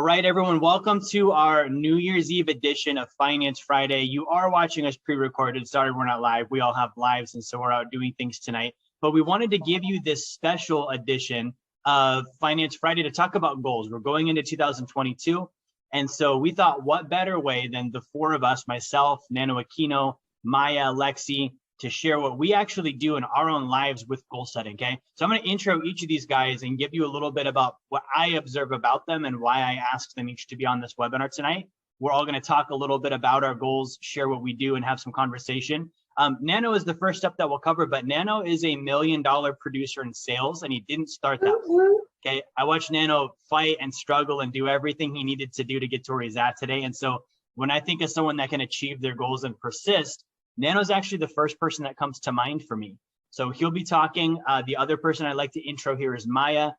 right, everyone, welcome to our New Year's Eve edition of Finance Friday. You are watching us pre-recorded. Sorry, we're not live. We all have lives, and so we're out doing things tonight. But we wanted to give you this special edition of Finance Friday to talk about goals. We're going into 2022, and so we thought, what better way than the four of us, myself, Neno Aquino, Maya, Lexy, to share what we actually do in our own lives with goal setting, okay? So I'm gonna intro each of these guys and give you a little bit about what I observe about them and why I asked them each to be on this webinar tonight. We're all gonna talk a little bit about our goals, share what we do, and have some conversation. Neno is the first up that we'll cover, but Neno is a $1 million producer in sales, and he didn't start that way, okay? I watched Neno fight and struggle and do everything he needed to do to get to where he's at today. And so when I think of someone that can achieve their goals and persist, Neno's actually the first person that comes to mind for me. So he'll be talking. The other person I'd like to intro here is Maya.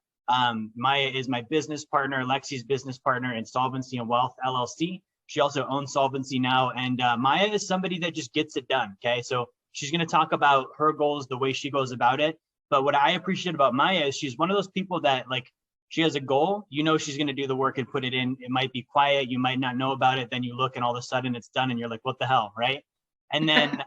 Maya is my business partner, Lexy's business partner in Solvency and Wealth LLC. She also owns Solvency now. And Maya is somebody that just gets it done, okay? So she's gonna talk about her goals, the way she goes about it. But what I appreciate about Maya is she's one of those people that, like, she has a goal, you know she's gonna do the work and put it in. It might be quiet, you might not know about it, then you look and all of a sudden it's done and you're like, what the hell, right? And then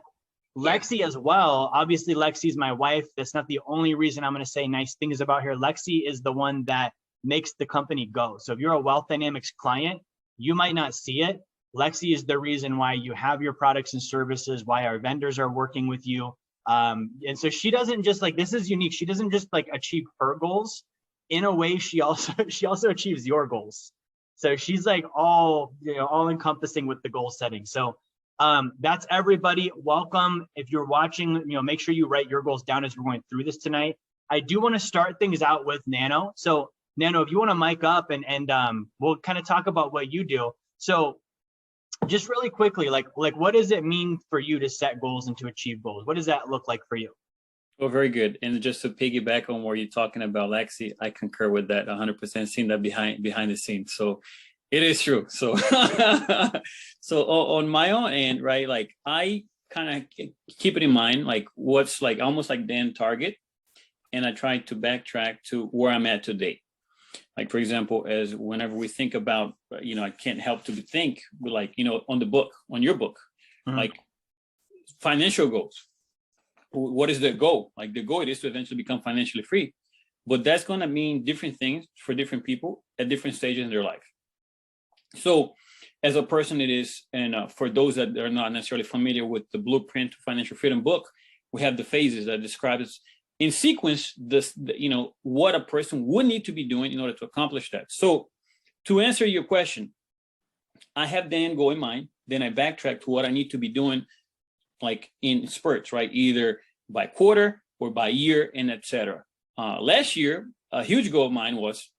Lexy as well. Obviously, Lexy's my wife. That's not the only reason I'm going to say nice things about her. Lexy is the one that makes the company go. So if you're a Wealth DynamX client, you might not see it. Lexy is the reason why you have your products and services, why our vendors are working with you. And so she doesn't just, like, this is unique. She doesn't just like achieve her goals. In a way, she also achieves your goals. So she's like all encompassing with the goal setting. So that's everybody. Welcome. If you're watching, make sure you write your goals down as we're going through this tonight. I do want to start things out with Neno. So Neno, if you want to mic up and we'll kind of talk about what you do. So just really quickly, like what does it mean for you to set goals and to achieve goals? What does that look like for you? Well, very good. And just to piggyback on what you're talking about, Lexy, I concur with that 100%. Seen that behind the scenes. So it is true. So, so on my own end, right? Like I kind of keep it in mind, like what's like almost like the end target, and I try to backtrack to where I'm at today. Like for example, as whenever we think about, I can't help to think, like on your book, like financial goals. What is the goal? Like the goal is to eventually become financially free, but that's going to mean different things for different people at different stages in their life. So as a person it is, and for those that are not necessarily familiar with the Blueprint to Financial Freedom book, we have the phases that describes in sequence what a person would need to be doing in order to accomplish that. So to answer your question, I have the end goal in mind, then I backtrack to what I need to be doing, like in spurts, right? Either by quarter or by year, and etc. Last year, a huge goal of mine was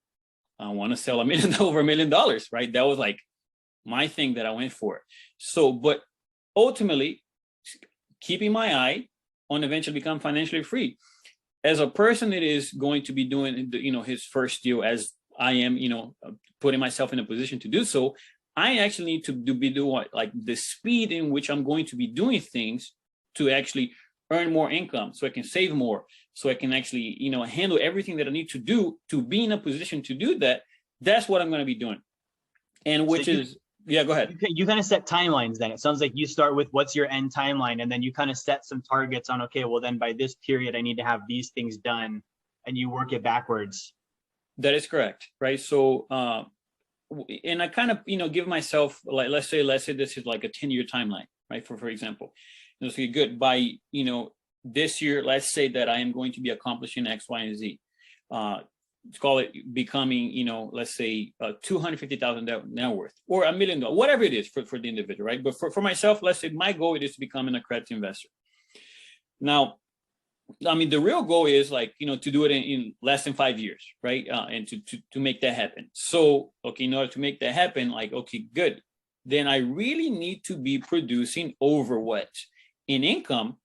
I want to sell over $1 million, right? That was like my thing that I went for. So, but ultimately, keeping my eye on eventually become financially free. As a person that is going to be doing, his first deal, as I am, putting myself in a position to do so, I actually need to be doing like the speed in which I'm going to be doing things to actually earn more income, so I can save more, so I can actually, handle everything that I need to do to be in a position to do that. That's what I'm going to be doing. And which is, yeah, go ahead. You kind of set timelines then. It sounds like you start with what's your end timeline, and then you kind of set some targets on, okay, well then by this period, I need to have these things done, and you work it backwards. That is correct, right? So, and I kind of, give myself, like, let's say this is like a 10-year timeline, right? For example, let's get good by, this year, let's say that I am going to be accomplishing X, Y, and Z. Let's call it becoming, let's say $250,000 net worth or $1 million, whatever it is for the individual, right? But for myself, let's say my goal is to become an accredited investor. Now, I mean, the real goal is like, to do it in less than 5 years, right? And to make that happen. So, okay, in order to make that happen, like, okay, good. Then I really need to be producing over what? In income,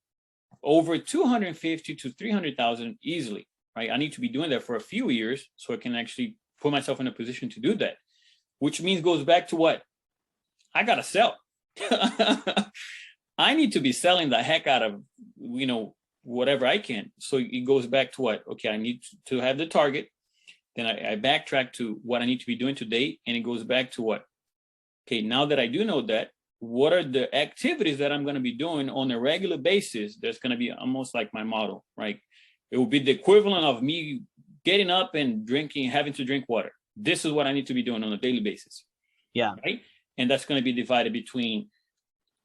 over 250 to 300,000 easily, right? I need to be doing that for a few years so I can actually put myself in a position to do that, which means goes back to what? I got to sell. I need to be selling the heck out of, whatever I can. So it goes back to what? Okay, I need to have the target. Then I backtrack to what I need to be doing today. And it goes back to what? Okay, now that I do know that, what are the activities that I'm going to be doing on a regular basis? That's going to be almost like my model, right? It will be the equivalent of me getting up and having to drink water. This is what I need to be doing on a daily basis. Yeah. Right. And that's going to be divided between,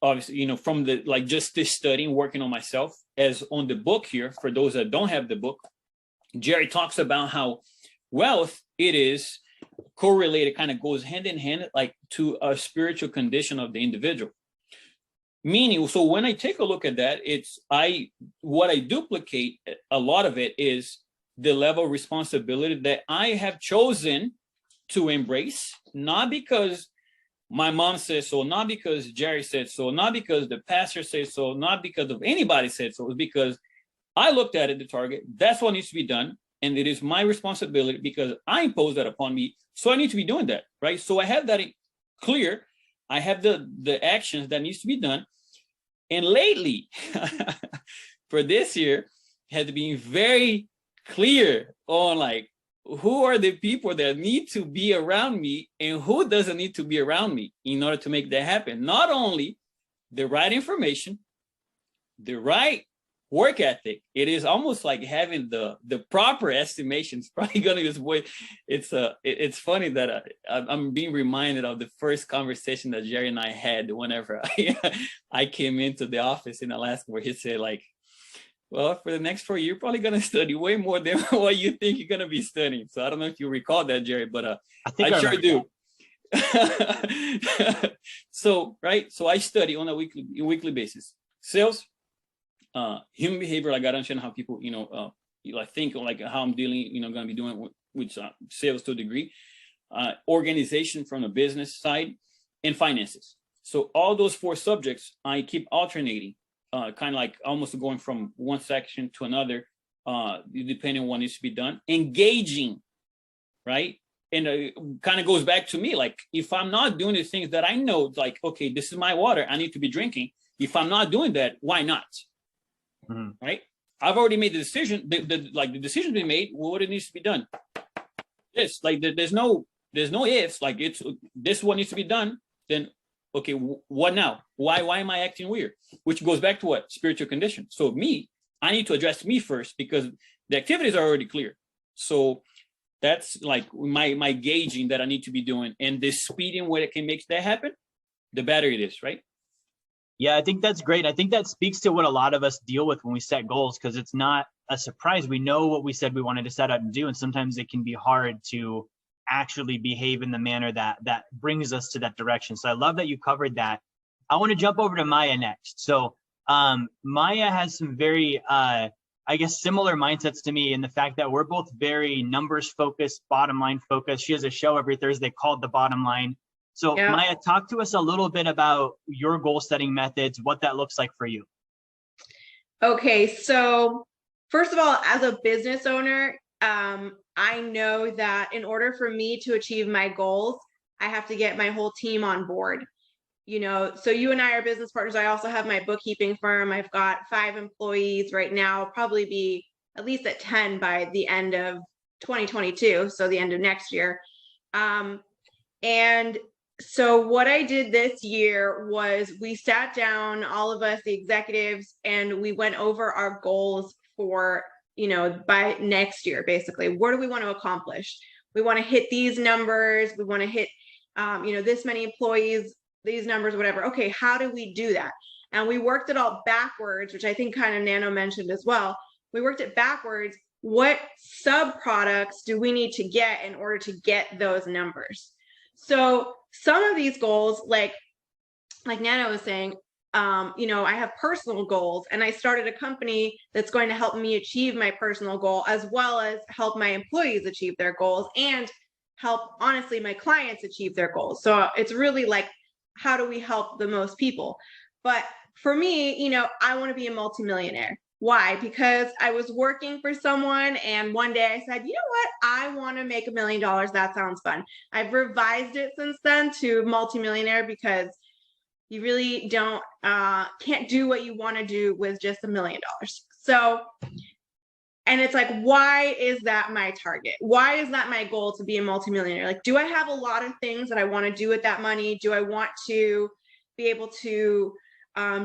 obviously, from the, like, just this studying, working on myself, as on the book here, for those that don't have the book, Jerry talks about how wealth, it is correlated, kind of goes hand in hand, like, to a spiritual condition of the individual. Meaning, so when I take a look at that, what I duplicate, a lot of it is the level of responsibility that I have chosen to embrace, not because my mom said so, not because Jerry said so, not because the pastor said so, not because of anybody said so. It's because I looked at it, the target, that's what needs to be done. And it is my responsibility because I impose that upon me. So I need to be doing that, right? So I have that clear. I have the actions that needs to be done. And lately, for this year, had to be very clear on, like, who are the people that need to be around me and who doesn't need to be around me in order to make that happen. Not only the right information, the right work ethic. It is almost like having the proper estimations. Probably going to use voice. It's funny that I'm being reminded of the first conversation that Jerry and I had whenever I came into the office in Alaska, where he said, like, well, for the next 4 years, you're probably going to study way more than what you think you're going to be studying. So I don't know if you recall that, Jerry, but I sure do. So, right. So I study on a weekly basis. Sales, human behavior. I got to understand how people, I think, like, how I'm dealing, going to be doing with sales to a degree, organization from the business side, and finances. So all those 4 subjects, I keep alternating, kind of like almost going from one section to another, depending on what needs to be done, engaging, right? And it kind of goes back to me, like, if I'm not doing the things that I know, like, okay, this is my water, I need to be drinking. If I'm not doing that, why not? Mm-hmm. Right? I've already made the decision. The decision's been made. What it needs to be done. Yes, like, there's no ifs. Like, it's this one needs to be done. Then, okay, what now? Why am I acting weird? Which goes back to what? Spiritual condition. So I need to address me first, because the activities are already clear. So that's like my gauging that I need to be doing, and the speeding where it can make that happen, the better it is, right? Yeah, I think that's great. I think that speaks to what a lot of us deal with when we set goals, because it's not a surprise. We know what we said we wanted to set out and do, and sometimes it can be hard to actually behave in the manner that brings us to that direction. So I love that you covered that. I want to jump over to Maya next. So Maya has some very, similar mindsets to me, in the fact that we're both very numbers focused, bottom line focused. She has a show every Thursday called The Bottom Line. So yeah. Maya, talk to us a little bit about your goal setting methods, what that looks like for you. Okay, so first of all, as a business owner, I know that in order for me to achieve my goals, I have to get my whole team on board. So you and I are business partners. I also have my bookkeeping firm. I've got 5 employees right now. I'll probably be at least at 10 by the end of 2022, so the end of next year. And so what I did this year was we sat down, all of us, the executives, and we went over our goals for, by next year, basically. What do we want to accomplish? We want to hit these numbers. We want to hit, this many employees, these numbers, whatever. Okay, how do we do that? And we worked it all backwards, which I think kind of Nano mentioned as well. We worked it backwards. What sub products do we need to get in order to get those numbers? So some of these goals, like Nano was saying, I have personal goals, and I started a company that's going to help me achieve my personal goal, as well as help my employees achieve their goals, and help, honestly, my clients achieve their goals. So it's really like, how do we help the most people? But for me, I want to be a multimillionaire. Why? Because I was working for someone, and one day I said, you know what? I want to make $1 million. That sounds fun. I've revised it since then to multimillionaire, because you really can't do what you want to do with just $1 million. So And it's like, why is that my target? Why is that my goal to be a multimillionaire? Like, do I have a lot of things that I want to do with that money? Do I want to be able to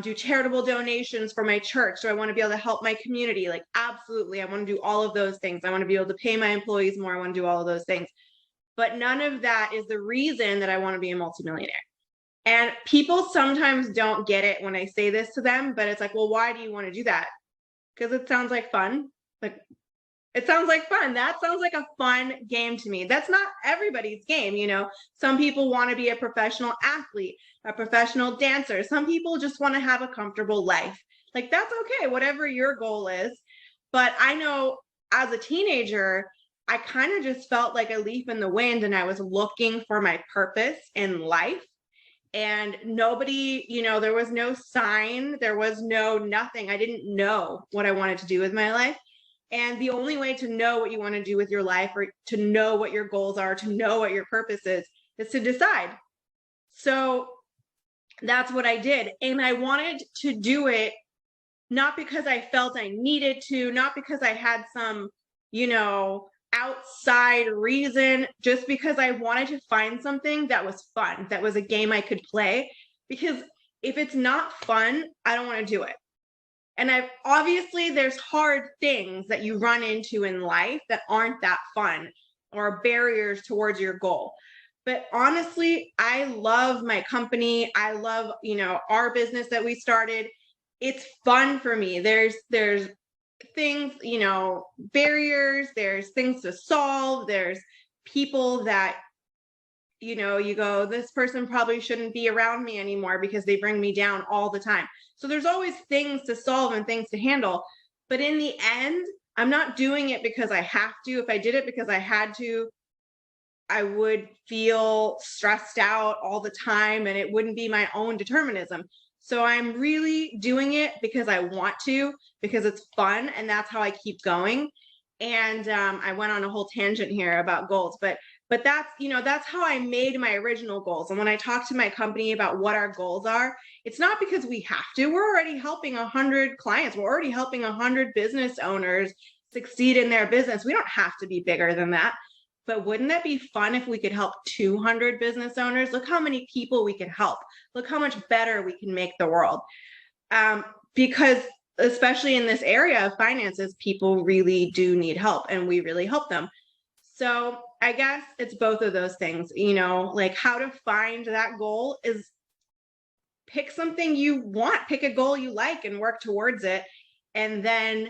do charitable donations for my church? Do I want to be able to help my community? Like, absolutely. I want to do all of those things. I want to be able to pay my employees more. I want to do all of those things. But none of that is the reason that I want to be a multimillionaire. And people sometimes don't get it when I say this to them, but it's like, well, why do you want to do that? Because it sounds like fun. Like, it sounds like fun. That sounds like a fun game to me. That's not everybody's game. You know, some people want to be a professional athlete, a professional dancer. Some people just want to have a comfortable life. Like, that's okay, whatever your goal is. But I know as a teenager, I kind of just felt like a leaf in the wind, and I was looking for my purpose in life. And nobody, you know, there was no sign, there was no nothing. I didn't know what I wanted to do with my life. And the only way to know what you want to do with your life, or to know what your goals are, to know what your purpose is to decide. So that's what I did. And I wanted to do it not because I felt I needed to, not because I had some, you know, outside reason, just because I wanted to find something that was fun, that was a game I could play. Because if it's not fun, I don't want to do it. And obviously there's hard things that you run into in life that aren't that fun, or barriers towards your goal. But honestly, I love my company. I love, you know, our business that we started. It's fun for me. There's things, you know, barriers, there's things to solve. There's people that, you know, you go, this person probably shouldn't be around me anymore because they bring me down all the time. So there's always things to solve and things to handle. But in the end, I'm not doing it because I have to. If I did it because I had to, I would feel stressed out all the time, and it wouldn't be my own determinism. So I'm really doing it because I want to, because it's fun, and that's how I keep going. And I went on a whole tangent here about goals, but that's, you know, that's how I made my original goals. And when I talk to my company about what our goals are, it's not because we have to. We're already helping 100 clients. We're already helping 100 business owners succeed in their business. We don't have to be bigger than that. But wouldn't that be fun if we could help 200 business owners? Look how many people we can help. Look how much better we can make the world. Because especially in this area of finances, people really do need help, and we really help them. So I guess it's both of those things, you know, like how to find that goal is pick something you want, pick a goal you like and work towards it. And then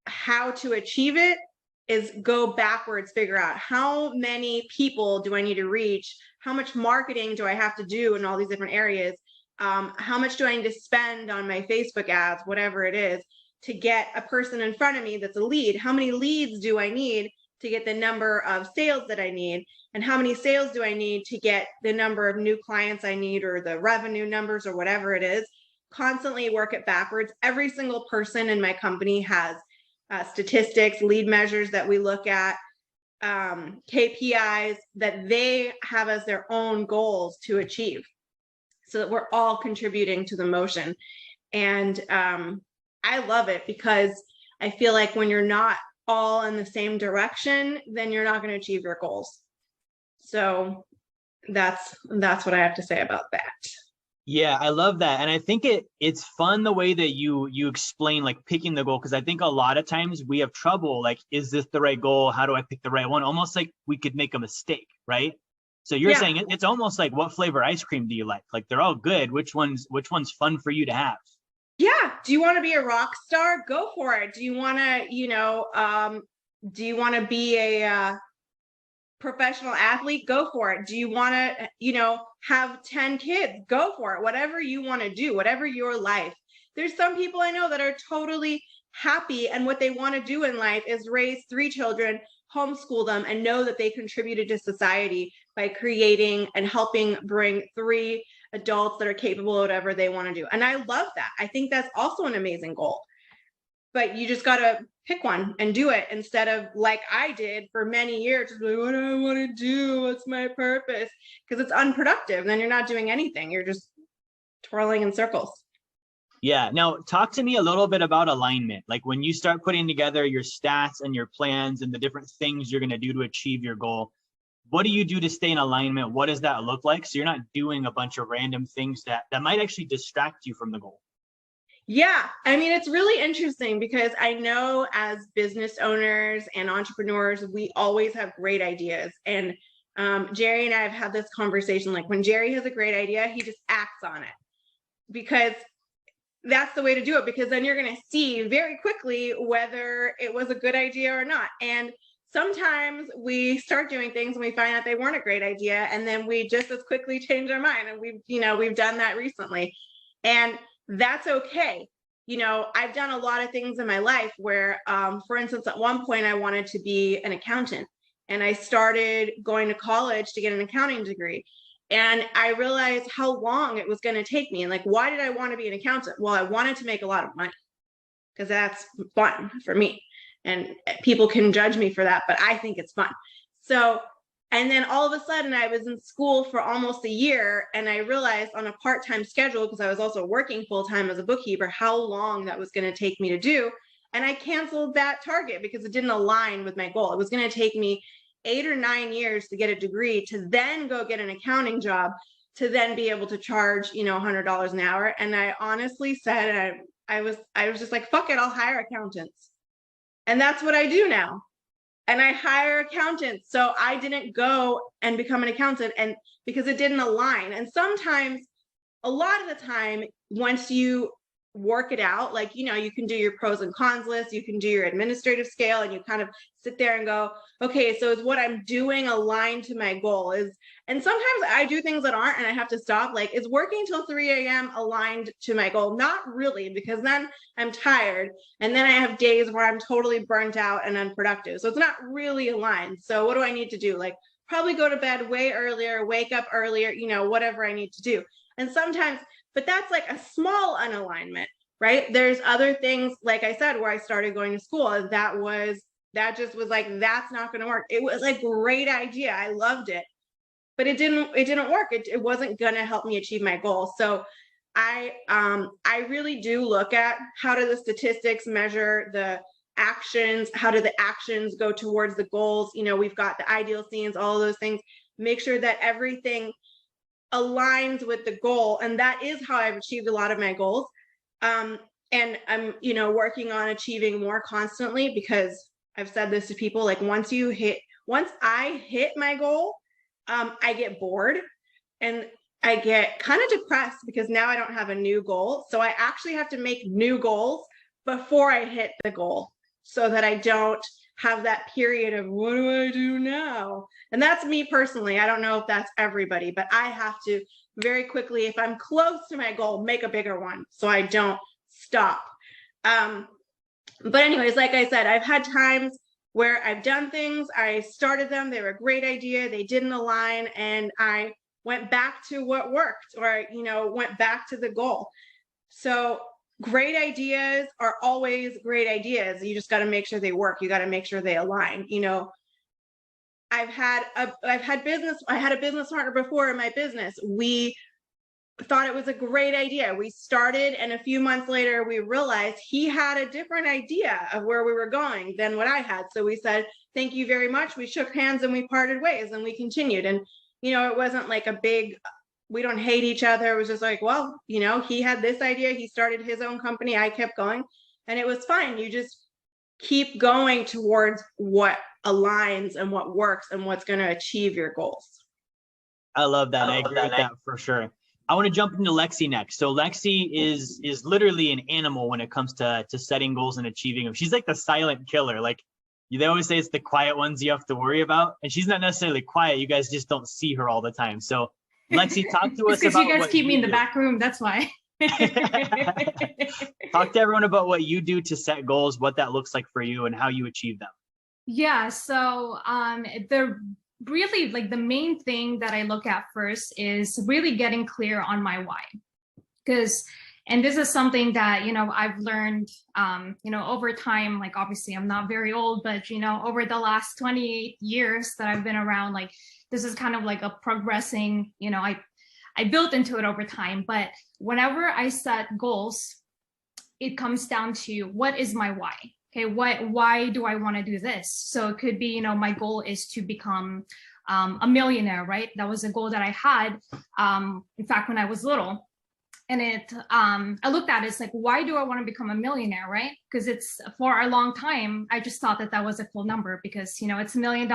how to achieve it is go backwards, figure out how many people do I need to reach? How much marketing do I have to do in all these different areas? How much do I need to spend on my Facebook ads, whatever it is, to get a person in front of me that's a lead? How many leads do I need to get the number of sales that I need? And how many sales do I need to get the number of new clients I need, or the revenue numbers, or whatever it is? Constantly work it backwards. Every single person in my company has statistics, lead measures that we look at, KPIs that they have as their own goals to achieve, so that we're all contributing to the motion. And I love it, because I feel like when you're not all in the same direction, then you're not going to achieve your goals. So that's what I have to say about that. Yeah, I love that. And I think it's fun the way that you explain, like, picking the goal, because I think a lot of times we have trouble, like, is this the right goal? How do I pick the right one? Almost like we could make a mistake, right? So you're saying it's almost like, what flavor ice cream do you like? Like, they're all good. Which one's fun for you to have? Yeah. Do you want to be a rock star? Go for it. Do you want to, do you want to be a professional athlete? Go for it. Do you want to, have 10 kids? Go for it. Whatever you want to do, whatever your life. There's some people I know that are totally happy, and what they want to do in life is raise 3 children, homeschool them, and know that they contributed to society by creating and helping bring 3 adults that are capable of whatever they want to do. And I love that. I think that's also an amazing goal. But you just got to pick one and do it, instead of, like I did for many years, just like, what do I want to do? What's my purpose? Because it's unproductive. Then you're not doing anything. You're just twirling in circles. Yeah. Now, talk to me a little bit about alignment. Like when you start putting together your stats and your plans and the different things you're going to do to achieve your goal, what do you do to stay in alignment? What does that look like? So you're not doing a bunch of random things that might actually distract you from the goal. Yeah, I mean, it's really interesting because I know as business owners and entrepreneurs, we always have great ideas. And Jerry and I have had this conversation, like when Jerry has a great idea, he just acts on it because that's the way to do it, because then you're going to see very quickly whether it was a good idea or not. And sometimes we start doing things and we find out they weren't a great idea, and then we just as quickly change our mind. And we've done that recently, and that's okay. I've done a lot of things in my life where, for instance, at one point I wanted to be an accountant, and I started going to college to get an accounting degree. And I realized how long it was going to take me. And like, why did I want to be an accountant? Well, I wanted to make a lot of money because that's fun for me. And people can judge me for that, but I think it's fun. So, and then all of a sudden I was in school for almost a year, and I realized on a part-time schedule, because I was also working full-time as a bookkeeper, how long that was going to take me to do. And I canceled that target because it didn't align with my goal. It was going to take me 8 or 9 years to get a degree, to then go get an accounting job, to then be able to charge, $100 an hour. And I honestly said, I was just like, fuck it, I'll hire accountants. And that's what I do now. And I hire accountants. So I didn't go and become an accountant, and because it didn't align. And sometimes, a lot of the time, once you work it out, like, you can do your pros and cons list, you can do your administrative scale, and you kind of sit there and go, okay, so is what I'm doing aligned to my goal? And sometimes I do things that aren't, and I have to stop. Like, is working till 3 a.m. aligned to my goal? Not really, because then I'm tired, and then I have days where I'm totally burnt out and unproductive. So it's not really aligned. So what do I need to do? Like, probably go to bed way earlier, wake up earlier, whatever I need to do. And sometimes, but that's like a small unalignment, right? There's other things, like I said, where I started going to school, that just was like, that's not going to work. It was a great idea. I loved it, but it didn't work. It wasn't going to help me achieve my goal. So I really do look at, how do the statistics measure the actions? How do the actions go towards the goals? We've got the ideal scenes, all of those things, make sure that everything aligns with the goal. And that is how I've achieved a lot of my goals. And I'm, working on achieving more constantly, because I've said this to people, like, once I hit my goal, I get bored and I get kind of depressed, because now I don't have a new goal. So I actually have to make new goals before I hit the goal, so that I don't have that period of, what do I do now? And that's me personally. I don't know if that's everybody, but I have to very quickly, if I'm close to my goal, make a bigger one so I don't stop. But anyways, like I said, I've had times where I've done things, I started them, they were a great idea, they didn't align, and I went back to what worked, or, went back to the goal. So great ideas are always great ideas. You just got to make sure they work. You got to make sure they align. I had a business partner before in my business. We thought it was a great idea. We started, and a few months later, we realized he had a different idea of where we were going than what I had. So we said, thank you very much. We shook hands and we parted ways, and we continued. And, it wasn't like a big, we don't hate each other. It was just like, well, he had this idea. He started his own company. I kept going, and it was fine. You just keep going towards what aligns and what works and what's going to achieve your goals. I love that. I agree with that for sure. I want to jump into Lexy next. So Lexy is literally an animal when it comes to setting goals and achieving them. She's like the silent killer. Like, they always say it's the quiet ones you have to worry about. And she's not necessarily quiet. You guys just don't see her all the time. So Lexy, talk to us about you guys keep me in the back room. That's why. Talk to everyone about what you do to set goals, what that looks like for you, and how you achieve them. Yeah. So the really, like, the main thing that I look at first is really getting clear on my why. And this is something that, I've learned, over time. Like, obviously I'm not very old, but, over the last 28 years that I've been around, like, this is kind of like a progressing, I built into it over time. But whenever I set goals, it comes down to, what is my why? Okay, why do I want to do this? So it could be, you know, my goal is to become a millionaire, right? That was a goal that I had, in fact, when I was little. And I looked at it, it's like, why do I want to become a millionaire, right? Because it's, for a long time, I just thought that that was a cool number, because, you know, it's $1 million.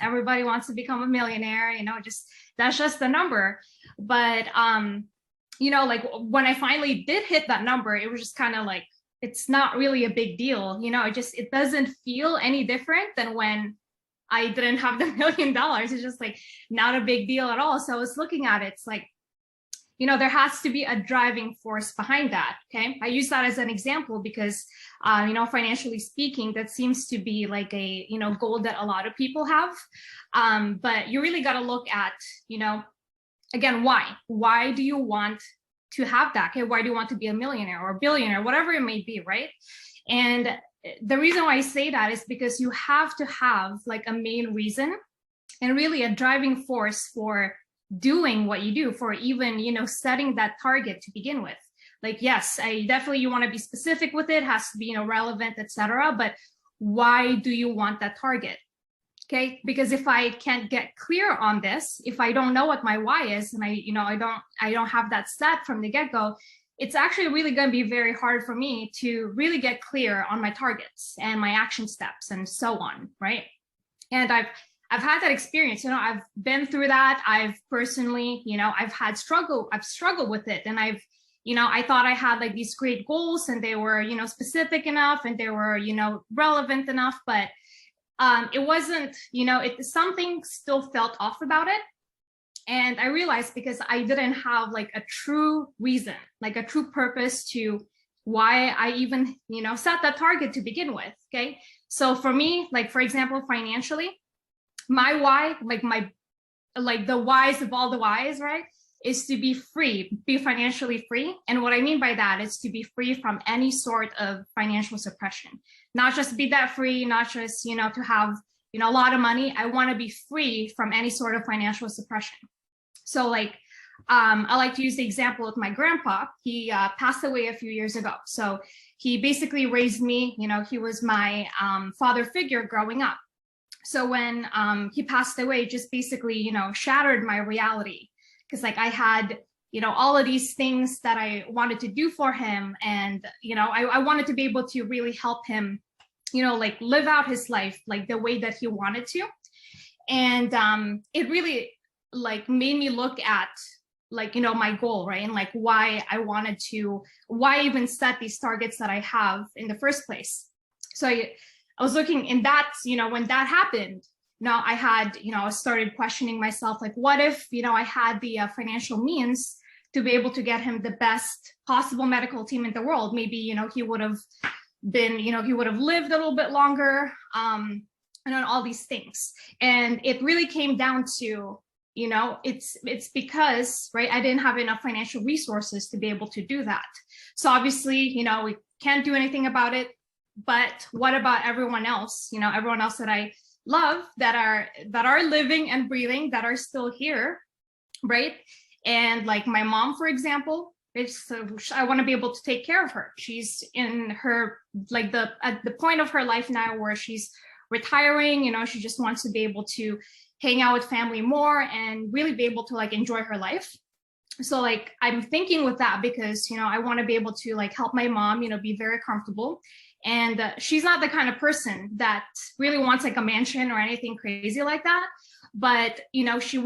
Everybody wants to become a millionaire, you know, that's just the number. But, you know, like when I finally did hit that number, it was just kind of like, it's not really a big deal. You know, it doesn't feel any different than when I didn't have the $1 million. It's just like not a big deal at all. So I was looking at it, it's like, you know, there has to be a driving force behind that. Okay. I use that as an example because, you know, financially speaking, that seems to be like a, you know, goal that a lot of people have. But you really got to look at, you know, again, why do you want to have that? Okay. Why do you want to be a millionaire or a billionaire, whatever it may be, right? And the reason why I say that is because you have to have like a main reason and really a driving force for doing what you do, for even, you know, setting that target to begin with. Like, yes, you want to be specific with it, has to be, you know, relevant, etc. But why do you want that target? Okay, because if I can't get clear on this, if I don't know what my why is, and I don't have that set from the get-go, it's actually really going to be very hard for me to really get clear on my targets and my action steps and so on, right? And I've had that experience, you know, I've been through that. I've personally, you know, I've struggled with it. And you know, I thought I had like these great goals and they were, you know, specific enough and they were, you know, relevant enough, but it wasn't, you know, something still felt off about it. And I realized because I didn't have like a true reason, like a true purpose to why I even, you know, set that target to begin with. Okay. So for me, like, for example, financially, my why, like the whys of all the whys, right, is to be free, be financially free. And what I mean by that is to be free from any sort of financial suppression, not just be debt free, not just, you know, to have, you know, a lot of money. I want to be free from any sort of financial suppression. So like, I like to use the example of my grandpa. He passed away a few years ago. So he basically raised me, you know, he was my father figure growing up. So when he passed away, just basically, you know, shattered my reality. Because like I had, you know, all of these things that I wanted to do for him. And, you know, I wanted to be able to really help him, you know, like live out his life, like the way that he wanted to. And it really like made me look at like, you know, my goal, right? And like why I even set these targets that I have in the first place. So I was looking in that, you know, when that happened, now I had, you know, I started questioning myself, like, what if, you know, I had the financial means to be able to get him the best possible medical team in the world? Maybe, you know, he would have been, you know, he would have lived a little bit longer, and on all these things. And it really came down to, you know, it's because, right, I didn't have enough financial resources to be able to do that. So obviously, you know, we can't do anything about it. But what about everyone else? You know, everyone else that I love that are living and breathing, that are still here, right? And like my mom, for example, I want to be able to take care of her. She's in her, like at the point of her life now where she's retiring, you know, she just wants to be able to hang out with family more and really be able to like enjoy her life. So like I'm thinking with that because, you know, I want to be able to like help my mom, you know, be very comfortable. And she's not the kind of person that really wants like a mansion or anything crazy like that. But, you know, she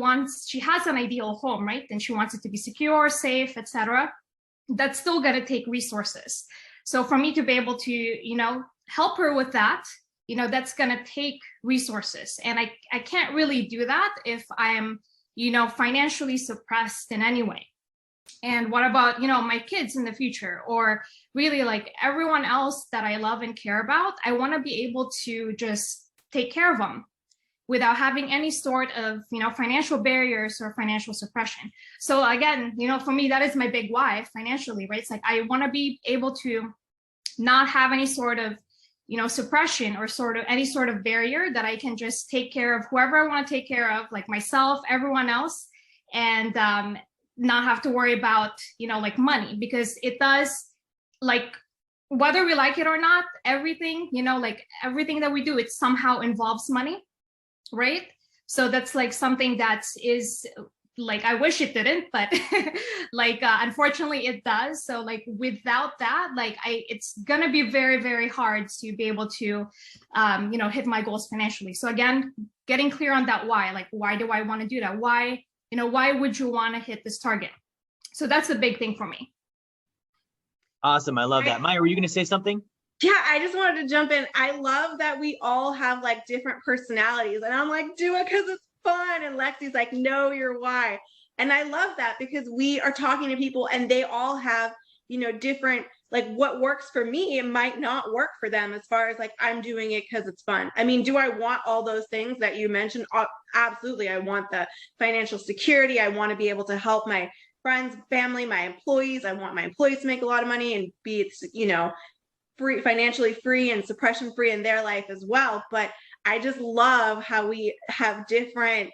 has an ideal home, right? And she wants it to be secure, safe, etc. That's still going to take resources. So for me to be able to, you know, help her with that, you know, that's going to take resources. And I can't really do that if I'm, you know, financially suppressed in any way. And what about, you know, my kids in the future, or really like everyone else that I love and care about? I want to be able to just take care of them without having any sort of, you know, financial barriers or financial suppression. So again, you know, for me, that is my big why financially, right? It's like, I want to be able to not have any sort of, you know, suppression or sort of any sort of barrier, that I can just take care of whoever I want to take care of, like myself, everyone else, and not have to worry about, you know, like money, because it does, like whether we like it or not, everything, like everything that we do, it somehow involves money, right? So that's like something that is like, I wish it didn't, but like, unfortunately it does. So like without that, like it's gonna be very, very hard to be able to, hit my goals financially. So again, getting clear on that why, like, why do I want to do that? Why would you want to hit this target? So that's a big thing for me. Awesome. I love that. Maya, were you going to say something? Yeah, I just wanted to jump in. I love that we all have like different personalities, and I'm like, do it because it's fun. And Lexy's like, know your why. And I love that because we are talking to people and they all have, different, like what works for me, it might not work for them as far as like, I'm doing it because it's fun. I mean, do I want all those things that you mentioned? Absolutely. I want the financial security. I want to be able to help my friends, family, my employees. I want my employees to make a lot of money and be, free, financially free and suppression free in their life as well. But I just love how we have different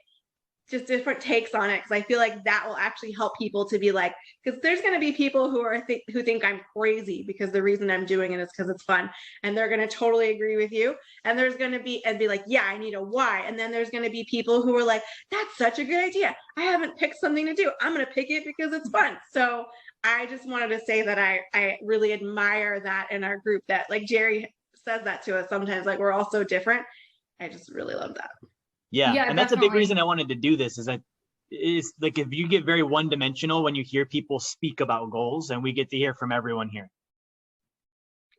takes on it, because I feel like that will actually help people to be like, because there's going to be people who think I'm crazy because the reason I'm doing it is because it's fun, and they're going to totally agree with you. And there's going to be like, yeah, I need a why. And then there's going to be people who are like, that's such a good idea, I haven't picked something to do, I'm going to pick it because it's fun. So I just wanted to say that I really admire that in our group, that like Jerry says that to us sometimes, like we're all so different. I just really love that. Yeah, and that's a big reason I wanted to do this, is that it's like, if you get very one-dimensional when you hear people speak about goals, and we get to hear from everyone here.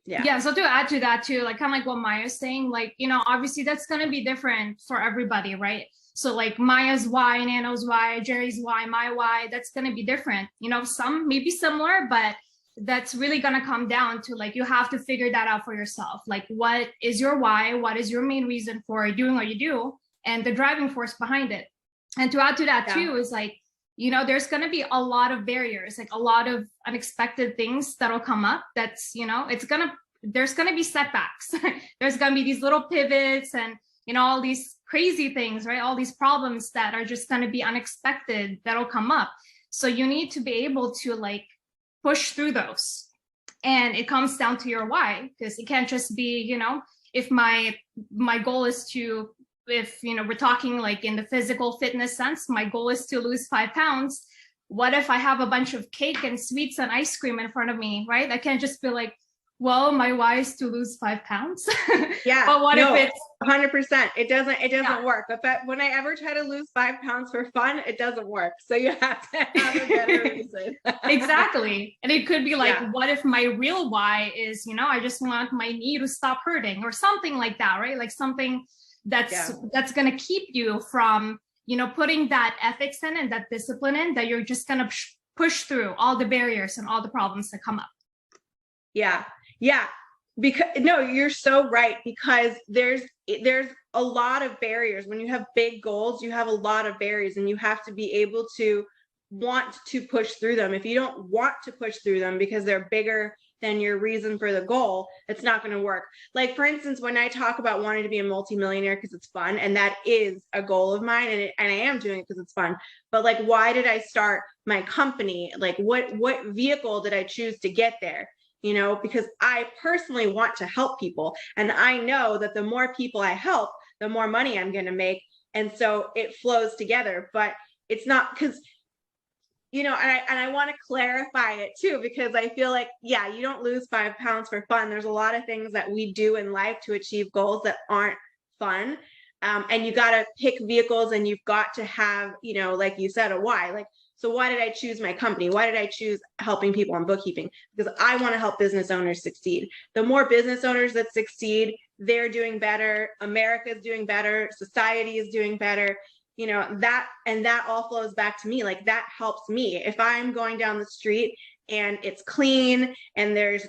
Yeah. So to add to that too, like kind of like what Maya's saying, like, obviously that's going to be different for everybody, right? So like Maya's why, Nano's why, Jerry's why, my why, that's going to be different. Some may be similar, but that's really going to come down to like, you have to figure that out for yourself. Like, what is your why? What is your main reason for doing what you do? And the driving force behind it. And to add to that too, is like, there's going to be a lot of barriers, like a lot of unexpected things that'll come up. That's, there's going to be setbacks. There's going to be these little pivots and, all these crazy things, right? All these problems that are just going to be unexpected that'll come up. So you need to be able to like push through those. And it comes down to your why, because it can't just be, if my goal is to, if we're talking like in the physical fitness sense, my goal is to lose 5 pounds. What if I have a bunch of cake and sweets and ice cream in front of me, right? I can't just be like, well, my why is to lose 5 pounds. Yeah. But what if it's 100%? It doesn't work. But when I ever try to lose 5 pounds for fun, it doesn't work. So you have to have a better reason. Exactly. And it could be like, what if my real why is, I just want my knee to stop hurting or something like that, right? Like something that's going to keep you from, putting that ethics in and that discipline in, that you're just going to push through all the barriers and all the problems that come up. Yeah. Because you're so right, because there's a lot of barriers. When you have big goals, you have a lot of barriers, and you have to be able to want to push through them. If you don't want to push through them because they're bigger than your reason for the goal, it's not going to work. Like, for instance, when I talk about wanting to be a multimillionaire because it's fun, and that is a goal of mine, and I am doing it because it's fun. But like, why did I start my company? Like, what vehicle did I choose to get there? Because I personally want to help people, and I know that the more people I help, the more money I'm going to make. And so it flows together. But it's not because, and I want to clarify it too, because I feel like, you don't lose 5 pounds for fun. There's a lot of things that we do in life to achieve goals that aren't fun. And you got to pick vehicles, and you've got to have, like you said, a why. Like, so why did I choose my company? Why did I choose helping people on bookkeeping? Because I want to help business owners succeed. The more business owners that succeed, they're doing better. America's doing better. Society is doing better. That all flows back to me. Like, that helps me. If I'm going down the street and it's clean and there's,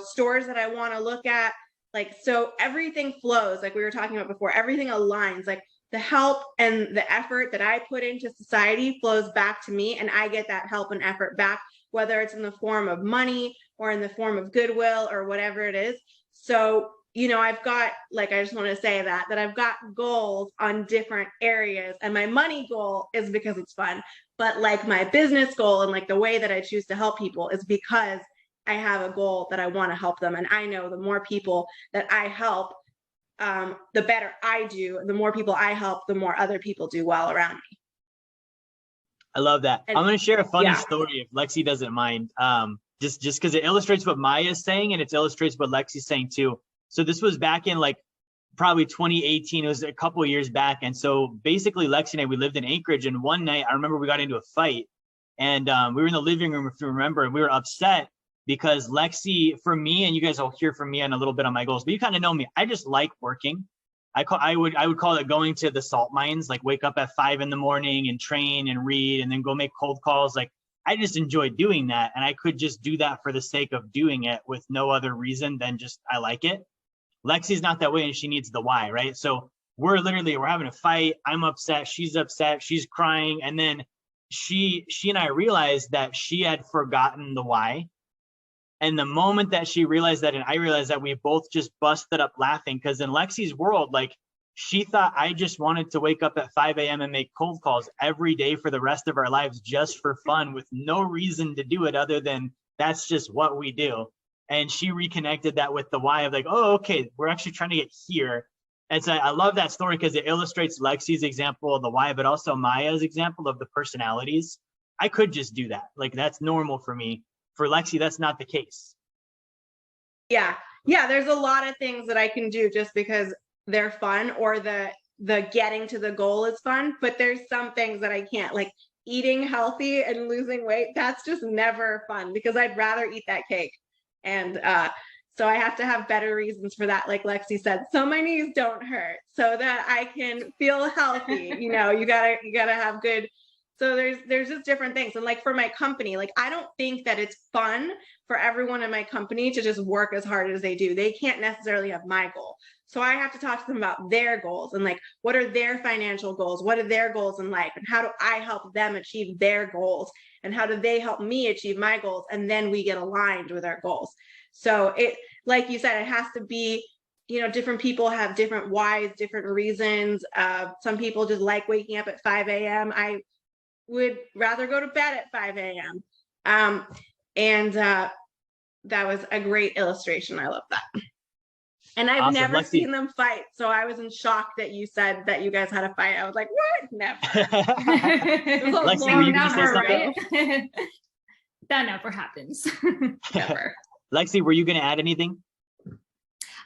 stores that I want to look at, like, so everything flows. Like we were talking about before, everything aligns. Like, the help and the effort that I put into society flows back to me, and I get that help and effort back, whether it's in the form of money or in the form of goodwill or whatever it is. So, I've got, like, I just want to say that I've got goals on different areas, and my money goal is because it's fun. But like my business goal and like the way that I choose to help people is because I have a goal that I want to help them. And I know the more people that I help, the better I do. The more people I help, the more other people do well around me. I love that. And, I'm going to share a funny yeah. story if Lexi doesn't mind. Just because it illustrates what Maya is saying and it illustrates what Lexi's saying too. So this was back in like probably 2018. It was a couple of years back. And so basically Lexi and I, we lived in Anchorage, and one night I remember we got into a fight, and we were in the living room, if you remember, and we were upset because Lexi, for me, and you guys will hear from me on a little bit on my goals, but you kind of know me. I just like working. I would call it going to the salt mines, like wake up at 5 a.m. and train and read and then go make cold calls. Like I just enjoy doing that. And I could just do that for the sake of doing it with no other reason than just I like it. Lexi's not that way, and she needs the why, right? So we're having a fight. I'm upset. She's upset. She's crying. And then she and I realized that she had forgotten the why. And the moment that she realized that, and I realized that, we both just busted up laughing, because in Lexi's world, like she thought I just wanted to wake up at 5 a.m. and make cold calls every day for the rest of our lives just for fun with no reason to do it other than that's just what we do. And she reconnected that with the why of like, oh, okay, we're actually trying to get here. And so I love that story because it illustrates Lexi's example of the why, but also Maya's example of the personalities. I could just do that. Like that's normal for me. For Lexi, that's not the case. Yeah. There's a lot of things that I can do just because they're fun, or the getting to the goal is fun. But there's some things that I can't, like eating healthy and losing weight. That's just never fun because I'd rather eat that cake. And so I have to have better reasons for that. Like Lexi said, so my knees don't hurt, so that I can feel healthy. You gotta have good. So there's just different things. And like for my company, like I don't think that it's fun for everyone in my company to just work as hard as they do. They can't necessarily have my goal. So I have to talk to them about their goals and like, what are their financial goals? What are their goals in life? And how do I help them achieve their goals? And how do they help me achieve my goals? And then we get aligned with our goals. So it, like you said, it has to be, different people have different whys, different reasons. Some people just like waking up at 5 a.m. I would rather go to bed at 5 a.m. And that was a great illustration. I love that. And I've Awesome. never Lexi, seen them fight. So I was in shock that you said that you guys had a fight. I was like, what? Never. Lexi, were you going to say something? Right? That never happens. Never. Lexi, were you going to add anything?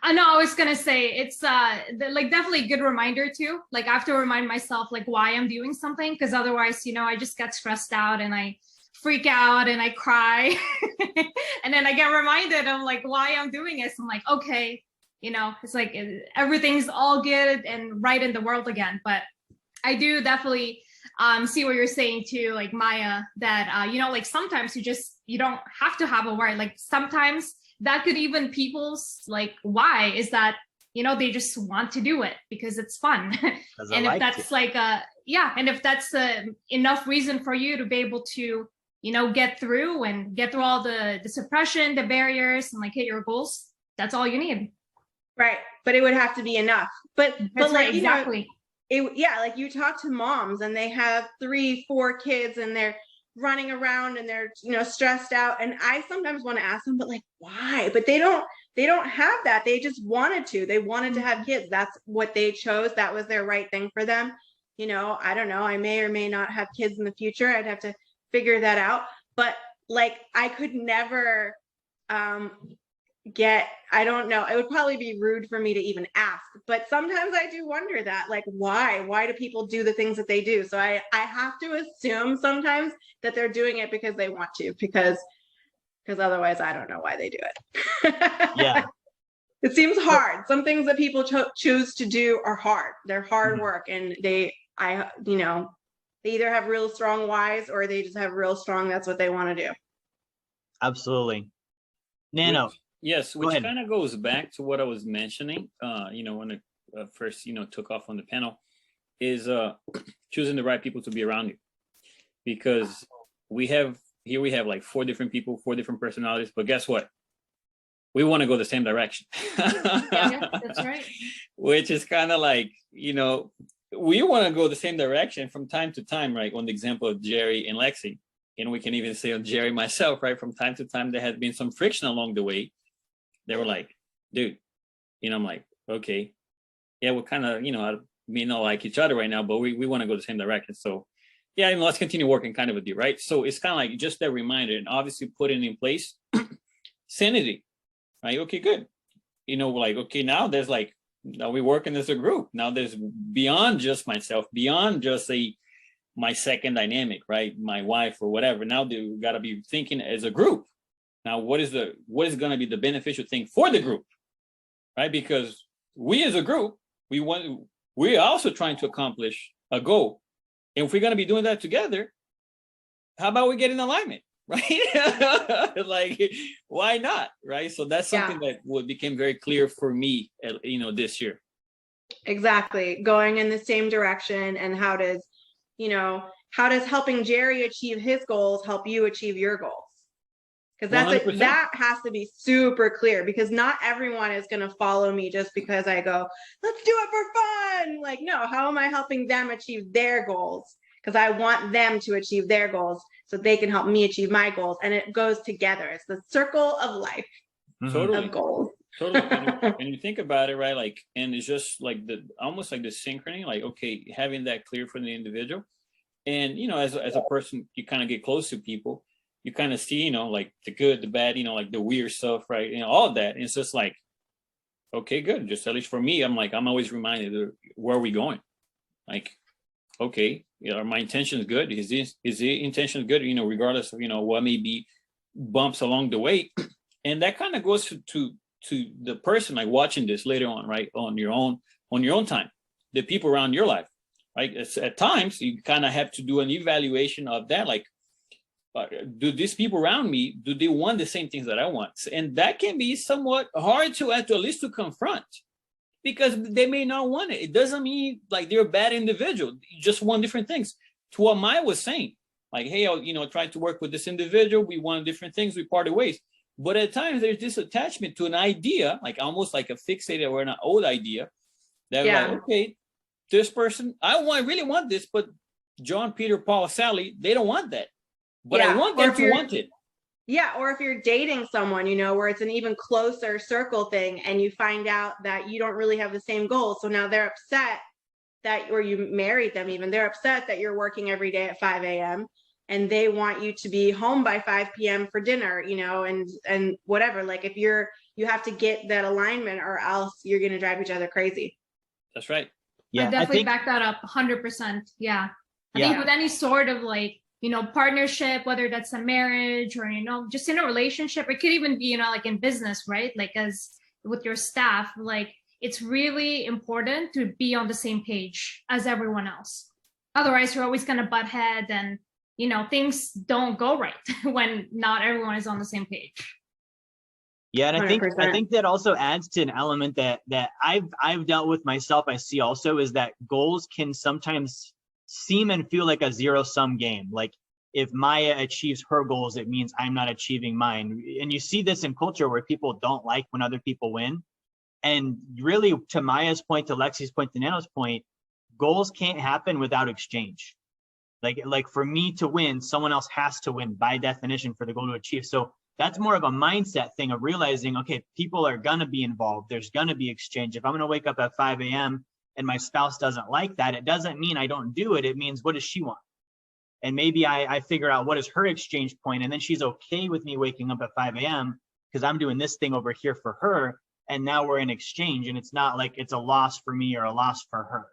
No, I was gonna say it's like definitely a good reminder too. Like I have to remind myself like why I'm doing something, because otherwise, I just get stressed out and I freak out and I cry, and then I get reminded of like why I'm doing it. So I'm like, okay, it's like everything's all good and right in the world again. But I do definitely see what you're saying too, like Maya, that like sometimes you don't have to have a why. Like sometimes that could even people's like why is that they just want to do it because it's fun. And if that's like and if that's enough reason for you to be able to get through all the suppression, the barriers, and like hit your goals, that's all you need. Right. But it would have to be enough. But that's like, right, exactly. Like you talk to moms and they have 3-4 kids and they're running around and they're stressed out, and I sometimes want to ask them, but like why? But they don't have that. They just wanted to have kids. That's what they chose. That was their right thing for them. I don't know, I may or may not have kids in the future. I'd have to figure that out. But like I could never I don't know, it would probably be rude for me to even ask, but sometimes I do wonder that, like why do people do the things that they do? So I have to assume sometimes that they're doing it because they want to, because otherwise I don't know why they do it. Yeah. It seems hard. Some things that people choose to do are hard. They're hard work, and they either have real strong whys or they just have real strong, that's what they want to do. Absolutely. Nano. Yes, which kind of goes back to what I was mentioning, when I first, took off on the panel, is choosing the right people to be around you. Because we have like 4 different people, 4 different personalities, but guess what? We want to go the same direction. Yeah, that's right. Which is kind of like, we want to go the same direction from time to time, right? On the example of Jerry and Lexi. and we can even say on Jerry, myself, right? From time to time, there has been some friction along the way. They were like, dude, I'm like, okay, yeah, we're kind of, we not like each other right now, but we want to go the same direction. So yeah, let's continue working kind of a deal, right? So it's kind of like just that reminder, and obviously putting in place sanity, right? Okay, good. Like, okay, now there's like, now we working as a group. Now there's beyond just myself, beyond just my second dynamic, right? My wife or whatever. Now we got to be thinking as a group. Now, what is going to be the beneficial thing for the group, right? Because we as a group, we're also trying to accomplish a goal. And if we're going to be doing that together, how about we get in alignment, right? Like, why not, right? So that's something that became very clear for me, this year. Exactly. Going in the same direction. And how does helping Jerry achieve his goals help you achieve your goals? Because that has to be super clear, because not everyone is going to follow me just because I go, let's do it for fun. Like, no, how am I helping them achieve their goals? Because I want them to achieve their goals so they can help me achieve my goals. And it goes together. It's the circle of life of goals. Totally. And you think about it, right? Like, and it's just like almost like the synchrony, like, okay, having that clear for the individual. And, as a person, you kind of get close to people. You kind of see, like the good, the bad, like the weird stuff, right? All of that. And it's just like, okay, good. Just at least for me, I'm always reminded of where are we going? Like, okay, my intention is good. Is the intention good? Regardless of, what may be bumps along the way. And that kind of goes to the person like watching this later on, right? On your own time, the people around your life, right? At times you kind of have to do an evaluation of that. Like, do these people around me, do they want the same things that I want? And that can be somewhat hard to at least to confront, because they may not want it. It doesn't mean like they're a bad individual. You just want different things. To what Maya was saying, like, hey, I'll try to work with this individual. We want different things. We parted ways. But at times there's this attachment to an idea, like almost like a fixated or an old idea that like, okay, this person, I really want this, but John, Peter, Paul, Sally, they don't want that. But I want them to want it. Yeah. Or if you're dating someone, where it's an even closer circle thing, and you find out that you don't really have the same goals. So now they're upset or you married them even, they're upset that you're working every day at 5 a.m. and they want you to be home by 5 p.m. for dinner, and whatever. Like, if you have to get that alignment, or else you're going to drive each other crazy. That's right. Yeah. I definitely back that up 100%. Yeah. I think with any sort of like, partnership, whether that's a marriage or, just in a relationship, it could even be, like in business, right? Like as with your staff, like it's really important to be on the same page as everyone else. Otherwise, you're always going to butt head and, things don't go right when not everyone is on the same page. Yeah, and I think that also adds to an element that I've dealt with myself. I see also is that goals can sometimes seem and feel like a zero-sum game. Like if Maya achieves her goals, it means I'm not achieving mine. And you see this in culture where people don't like when other people win. And really, to Maya's point, to Lexy's point, to Neno's point, goals can't happen without exchange. Like for me to win, someone else has to win by definition for the goal to achieve. So that's more of a mindset thing of realizing, okay, people are going to be involved. There's going to be exchange. If I'm going to wake up at 5 a.m. and my spouse doesn't like that, it doesn't mean I don't do it. It means, what does she want? And maybe I figure out what is her exchange point, and then she's okay with me waking up at 5 a.m. because I'm doing this thing over here for her. And now we're in exchange, and it's not like it's a loss for me or a loss for her,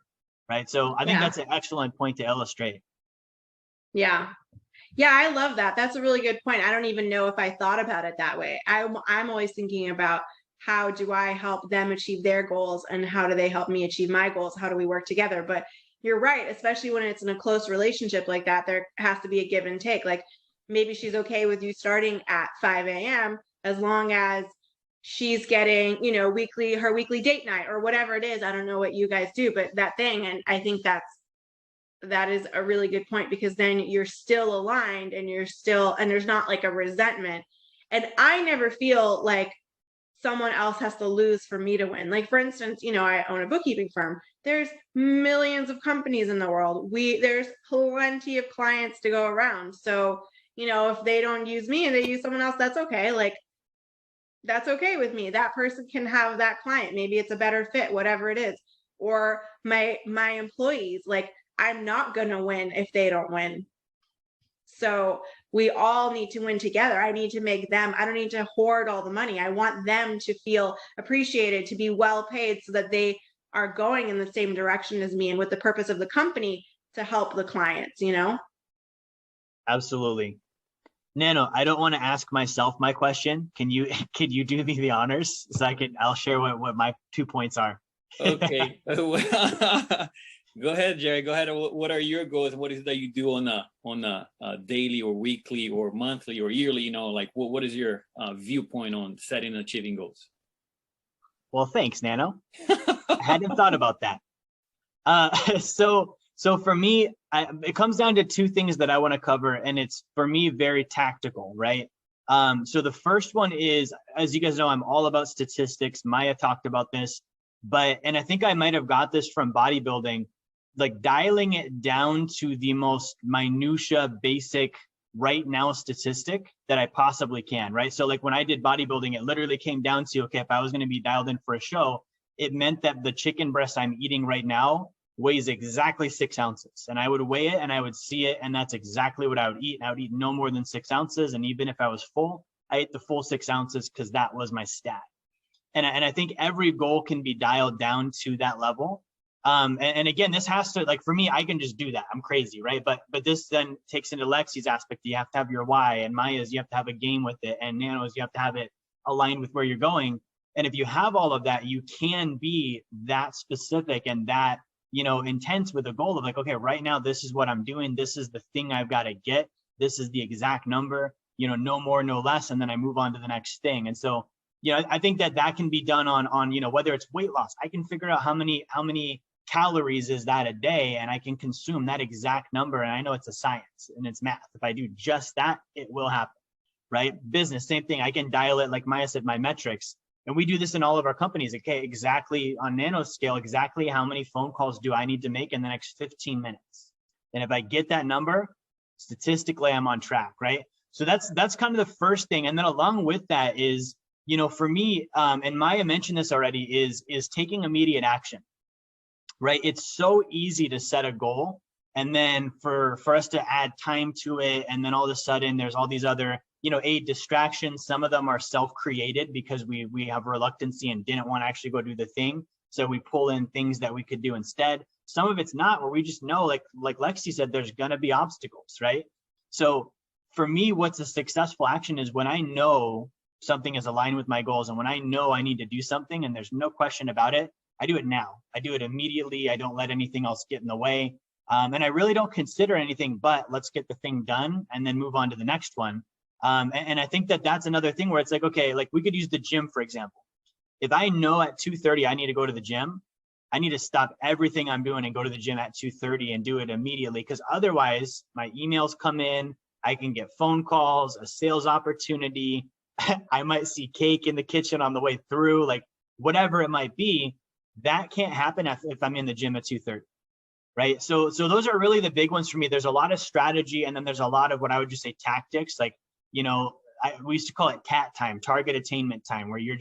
right? So I think that's an excellent point to illustrate. Yeah. Yeah, I love that. That's a really good point. I don't even know if I thought about it that way. I'm always thinking about, how do I help them achieve their goals, and how do they help me achieve my goals? How do we work together? But you're right, especially when it's in a close relationship like that, there has to be a give and take. Like maybe she's okay with you starting at 5 a.m. as long as she's getting, her weekly date night or whatever it is. I don't know what you guys do, but that thing. And I think that is a really good point, because then you're still aligned, and there's not like a resentment. And I never feel like someone else has to lose for me to win. Like for instance, I own a bookkeeping firm. There's millions of companies in the world. There's plenty of clients to go around. So, you know, if they don't use me and they use someone else, that's okay. Like, that's okay with me. That person can have that client. Maybe it's a better fit, whatever it is. Or my employees, like, I'm not going to win if they don't win. So we all need to win together. I need to make them, I don't need to hoard all the money. I want them to feel appreciated, to be well paid, so that they are going in the same direction as me and with the purpose of the company to help the clients, you know? Absolutely. Nano, I don't want to ask myself my question. Can you do me the honors so I'll share what my 2 points are. Okay. Go ahead, Jerry. Go ahead. What are your goals? What is it that you do on a daily or weekly or monthly or yearly? You know, like what is your viewpoint on setting and achieving goals? Well, thanks, Nano. I hadn't thought about that. So for me, it comes down to two things that I want to cover, and it's for me very tactical, right? So the first one is, as you guys know, I'm all about statistics. Maya talked about this, and I think I might have got this from bodybuilding, like dialing it down to the most minutia, basic, right now statistic that I possibly can, right? So like when I did bodybuilding, it literally came down to, okay, if I was going to be dialed in for a show, it meant that the chicken breast I'm eating right now weighs exactly 6 ounces, and I would weigh it and I would see it, and that's exactly what I would eat. And I would eat no more than 6 ounces, and even if I was full, I ate the full 6 ounces because that was my stat. And I think every goal can be dialed down to that level. And again, this has to, like, for me, I can just do that. I'm crazy, right? But this then takes into Lexy's aspect. You have to have your why, and Maya's, you have to have a game with it, and Nano's, you have to have it aligned with where you're going. And if you have all of that, you can be that specific and that, intense with a goal of like, okay, right now, this is what I'm doing. This is the thing I've got to get. This is the exact number, no more, no less. And then I move on to the next thing. And so, I think that can be done on, whether it's weight loss. I can figure out how many calories is that a day, and I can consume that exact number. And I know it's a science and it's math. If I do just that, it will happen, right? Business, same thing. I can dial it, like Maya said, my metrics. And we do this in all of our companies. Okay, exactly on Nano scale, exactly how many phone calls do I need to make in the next 15 minutes? And if I get that number, statistically, I'm on track, right? So that's kind of the first thing. And then along with that is, for me, and Maya mentioned this already, is taking immediate action, right? It's so easy to set a goal, and then for us to add time to it, and then all of a sudden there's all these other, distractions. Some of them are self-created because we have reluctancy and didn't want to actually go do the thing. So we pull in things that we could do instead. Some of it's not, where we just know, like Lexy said, there's going to be obstacles, right? So for me, what's a successful action is when I know something is aligned with my goals, and when I know I need to do something and there's no question about it, I do it now. I do it immediately. I don't let anything else get in the way. And I really don't consider anything but let's get the thing done and then move on to the next one. And I think that's another thing where it's like, okay, like we could use the gym, for example. If I know at 2:30 I need to go to the gym, I need to stop everything I'm doing and go to the gym at 2:30 and do it immediately, because otherwise my emails come in, I can get phone calls, a sales opportunity, I might see cake in the kitchen on the way through, like whatever it might be. That can't happen if I'm in the gym at 2:30, right? So those are really the big ones for me. There's a lot of strategy, and then there's a lot of what I would just say tactics, like, we used to call it TAT time, target attainment time, where you're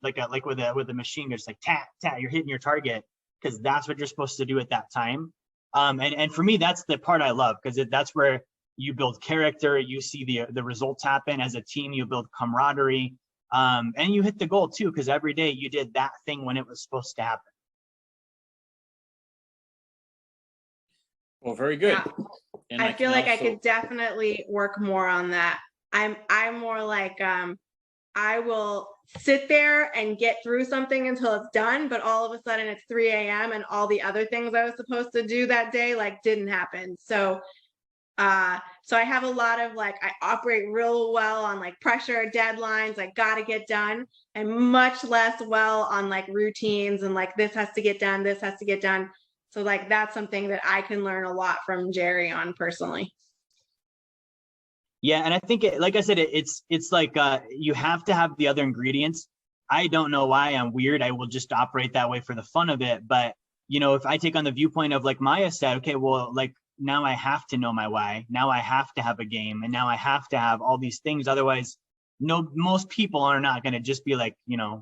like with a machine, just like tat, you're hitting your target because that's what you're supposed to do at that time. And for me, that's the part I love, because that's where you build character, you see the results happen as a team, you build camaraderie, and you hit the goal too, because every day you did that thing when it was supposed to happen. Well, very good. Yeah. And I feel like I could definitely work more on that. I'm more like, I will sit there and get through something until it's done, but all of a sudden it's 3 a.m. and all the other things I was supposed to do that day didn't happen. So I have a lot of I operate real well on pressure, deadlines, gotta get done, and much less well on routines and this has to get done, this has to get done. So that's something that I can learn a lot from Jerry on personally. Yeah, and I think, like I said, it's like you have to have the other ingredients. I don't know why I'm weird. I will just operate that way for the fun of it. But if I take on the viewpoint of Maya said, okay, well, now I have to know my why. Now I have to have a game, and now I have to have all these things. Otherwise, most people are not going to just be like,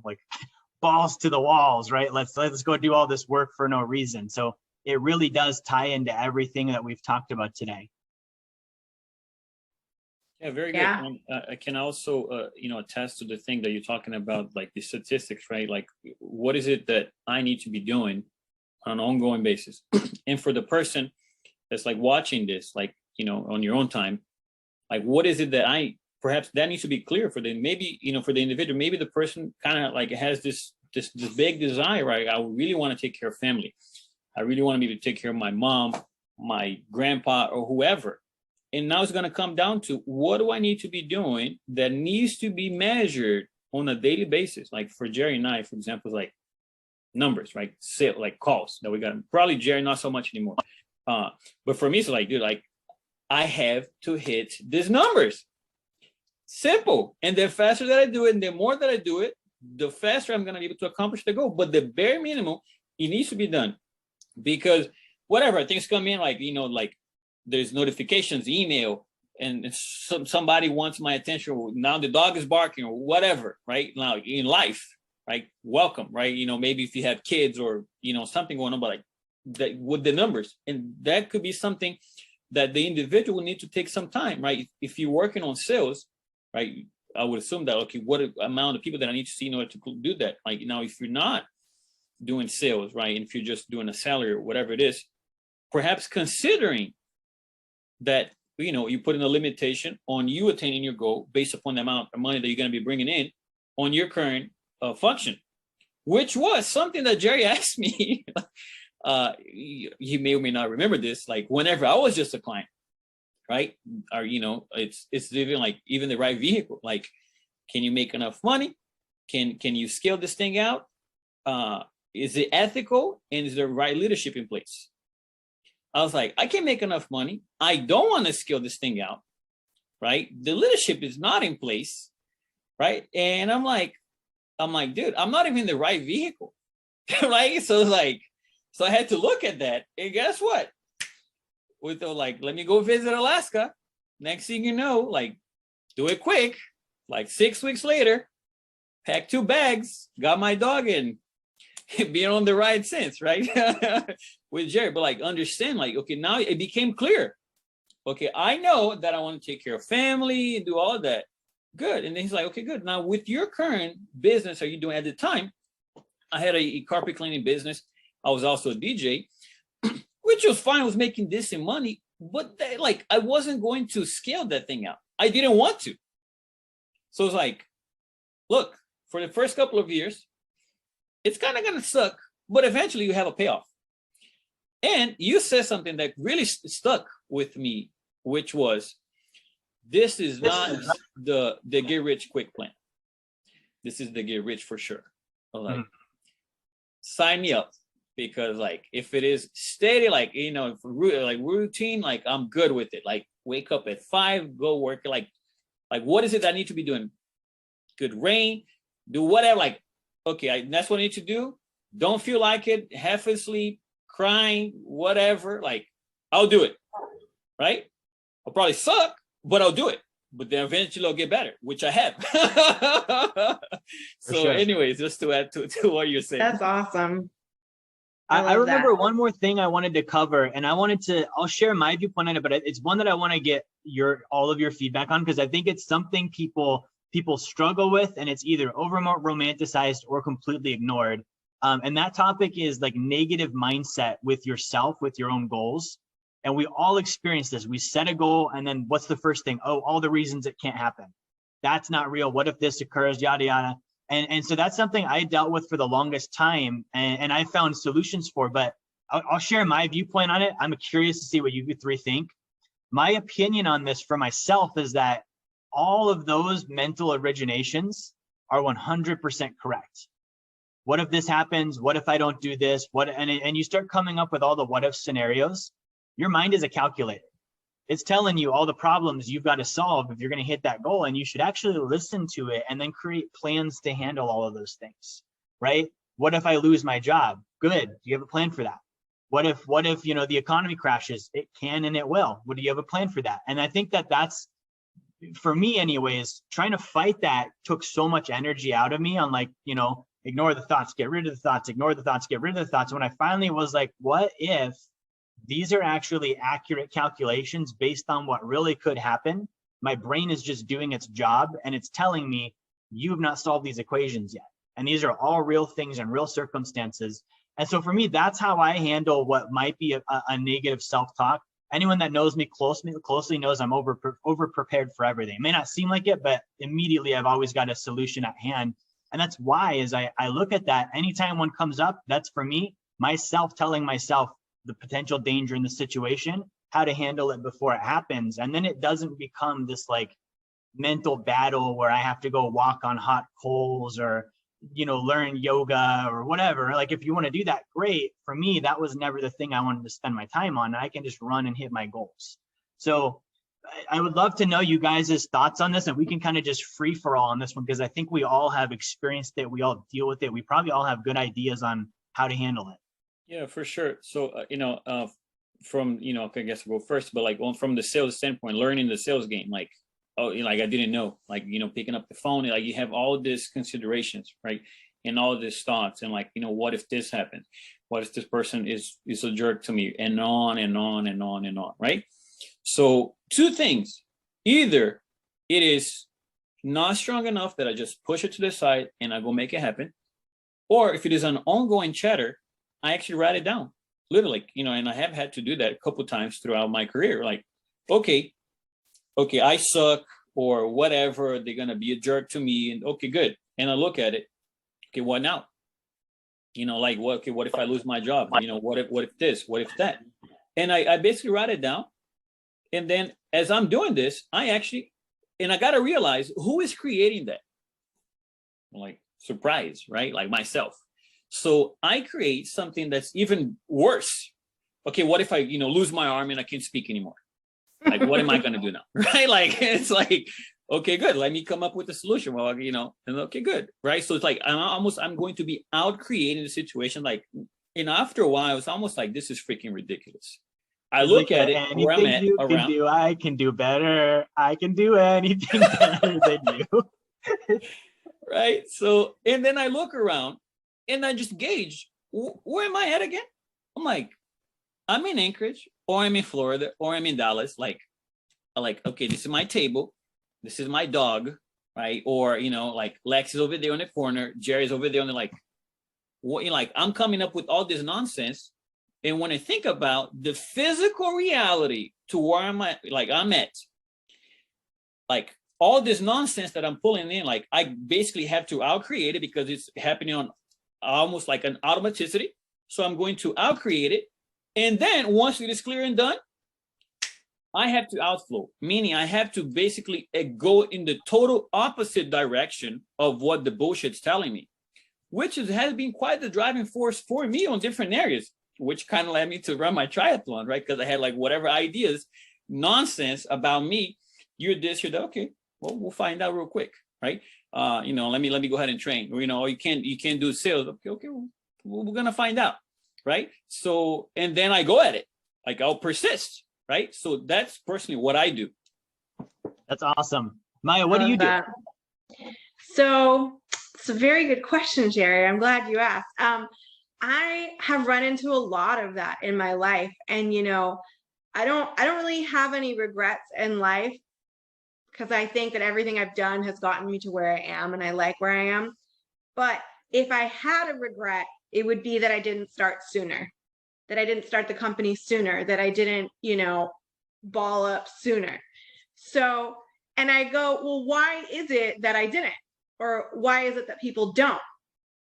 like balls to the walls, right? Let's go do all this work for no reason. So it really does tie into everything that we've talked about today. Yeah, very good. Yeah. I can also, attest to the thing that you're talking about, like the statistics, right? Like, what is it that I need to be doing on an ongoing basis? And for the person that's like watching this, like, on your own time, like, what is it that perhaps that needs to be clear for them? Maybe, for the individual, maybe the person kind of like has this big desire, right? I really want to take care of family. I really want to be able to take care of my mom, my grandpa, or whoever. And now it's going to come down to, what do I need to be doing that needs to be measured on a daily basis? Like for Jerry and I, for example, like numbers, right? Sale, like calls that we got. Probably Jerry, not so much anymore. But for me, it's like, dude, like I have to hit these numbers. Simple. And the faster that I do it, and the more that I do it, the faster I'm going to be able to accomplish the goal. But the bare minimum, it needs to be done. Because whatever, things come in like, like there's notifications, email, and somebody wants my attention. Now the dog is barking or whatever, right? Now in life, right? Welcome, right? Maybe if you have kids or, something going on, but like that with the numbers. And that could be something that the individual will need to take some time, right? If you're working on sales, right? I would assume that, okay, what amount of people that I need to see in order to do that? Like, if you're not doing sales, right? And if you're just doing a salary or whatever it is, perhaps considering that, you put in a limitation on you attaining your goal based upon the amount of money that you're going to be bringing in on your current function, which was something that Jerry asked me. You may or may not remember this, like whenever I was just a client, right? Or, it's even the right vehicle. Like, can you make enough money? Can you scale this thing out? Is it ethical, and is there right leadership in place? I was like, I can make enough money. I don't want to scale this thing out, right? The leadership is not in place, right? And I'm like, dude, I'm not even in the right vehicle, right? So I had to look at that, and guess what? With let me go visit Alaska. Next thing you know, like, do it quick. Like 6 weeks later, packed 2 bags, got my dog in. Being on the right sense, right? With Jerry, but like understand, like, okay, now it became clear. Okay, I know that I want to take care of family and do all of that. Good. And then he's like, okay, good. Now with your current business, are you doing at the time? I had a carpet cleaning business. I was also a DJ, which was fine. I was making decent money, but I wasn't going to scale that thing out. I didn't want to. So it's like, look, for the first couple of years, it's kind of going to suck, but eventually you have a payoff. And you said something that really stuck with me, which was, this is not the get rich quick plan. This is the get rich for sure. Like, sign me up, because like, if it is steady, like, routine, like I'm good with it. Like, wake up at 5, go work. Like what is it that I need to be doing? Good rain, do whatever. Like, okay, that's what I need to do. Don't feel like it, half asleep, crying, whatever. Like, I'll do it, right? I'll probably suck, but I'll do it. But then eventually I'll get better, which I have. So sure. Anyways, just to add to what you're saying. That's awesome. I remember one more thing I wanted to cover, and I'll share my viewpoint on it, but it's one that I want to get all of your feedback on, because I think it's something people struggle with, and it's either over romanticized or completely ignored. And that topic is like negative mindset with yourself, with your own goals. And we all experience this. We set a goal, and then what's the first thing? Oh, all the reasons it can't happen. That's not real. What if this occurs? Yada, yada. And so that's something I dealt with for the longest time, and I found solutions for, but I'll share my viewpoint on it. I'm curious to see what you 3 think. My opinion on this for myself is that all of those mental originations are 100% correct. What if this happens? What if I don't do this? And you start coming up with all the what if scenarios. Your mind is a calculator. It's telling you all the problems you've got to solve if you're going to hit that goal, and you should actually listen to it and then create plans to handle all of those things, right? What if I lose my job? Good. Do you have a plan for that? What if, you know, the economy crashes? It can and it will. What do you have a plan for that? And I think that's, for me anyways, trying to fight that took so much energy out of me on, like, you know, ignore the thoughts, get rid of the thoughts, ignore the thoughts, get rid of the thoughts. When I finally was like, what if these are actually accurate calculations based on what really could happen? My brain is just doing its job and it's telling me you have not solved these equations yet. And these are all real things and real circumstances. And so for me, that's how I handle what might be a negative self-talk. Anyone that knows me closely knows I'm over prepared for everything. It may not seem like it, but immediately I've always got a solution at hand. And that's why, as I look at that, anytime one comes up, that's for me, myself telling myself the potential danger in the situation, how to handle it before it happens. And then it doesn't become this like mental battle where I have to go walk on hot coals or, you know, learn yoga or whatever. Like, if you want to do that, great. For me, that was never the thing I wanted to spend my time on. I can just run and hit my goals. So I would love to know you guys' thoughts on this, and we can kind of just free for all on this one, because I think we all have experienced it. We all deal with it. We probably all have good ideas on how to handle it. Yeah, for sure. So, from, I guess I'll go first, but like from the sales standpoint, learning the sales game, like, like I didn't know, like, picking up the phone, like you have all these considerations, right? And all these thoughts and like, what if this happens? What if this person is a jerk to me? And on and on and on and on, right? So two things: either it is not strong enough that I just push it to the side and I go make it happen. Or if it is an ongoing chatter, I actually write it down, literally, and I have had to do that a couple of times throughout my career. Like, okay, I suck or whatever. They're going to be a jerk to me. And okay, good. And I look at it. Okay, what now? Like, what if I lose my job? What if this, what if that? And I basically write it down. And then as I'm doing this, I got to realize who is creating that. Like, surprise, right? Like myself. So I create something that's even worse. Okay, what if I, lose my arm and I can't speak anymore? Like, what am I going to do now? Right? Like, it's like, okay, good. Let me come up with a solution. Well, and okay, good. Right. So it's like, I'm going to be out creating the situation. Like, after a while, it's almost like, this is freaking ridiculous. I look at it where I'm at around. I can do better. I can do anything better than you. Right. So, and then I look around and I just gauge, where am I at again? I'm like, I'm in Anchorage, or I'm in Florida, or I'm in Dallas. Like, okay, this is my table. This is my dog, right? Or, like Lex is over there on the corner. Jerry's over there on the, like, what, like, I'm coming up with all this nonsense. And when I think about the physical reality to where I'm at, like all this nonsense that I'm pulling in, like, I basically have to outcreate it because it's happening on almost like an automaticity. So I'm going to outcreate it. And then once it is clear and done, I have to outflow, meaning I have to basically go in the total opposite direction of what the bullshit's telling me, which has been quite the driving force for me on different areas, which kind of led me to run my triathlon, right? Because I had like whatever ideas, nonsense about me. You're this, you're that. Okay, well, we'll find out real quick, right? Let me go ahead and train. Or, you can't do sales. Okay, we're gonna find out, right? So, and then I go at it, like I'll persist, right? So that's personally what I do. That's awesome. Maya, what do you do? So it's a very good question, Jerry. I'm glad you asked. I have run into a lot of that in my life. And, I don't really have any regrets in life, because I think that everything I've done has gotten me to where I am, and I like where I am. But if I had a regret, it would be that I didn't start sooner, that I didn't start the company sooner, that I didn't, ball up sooner. So, and I go, well, why is it that I didn't? Or why is it that people don't?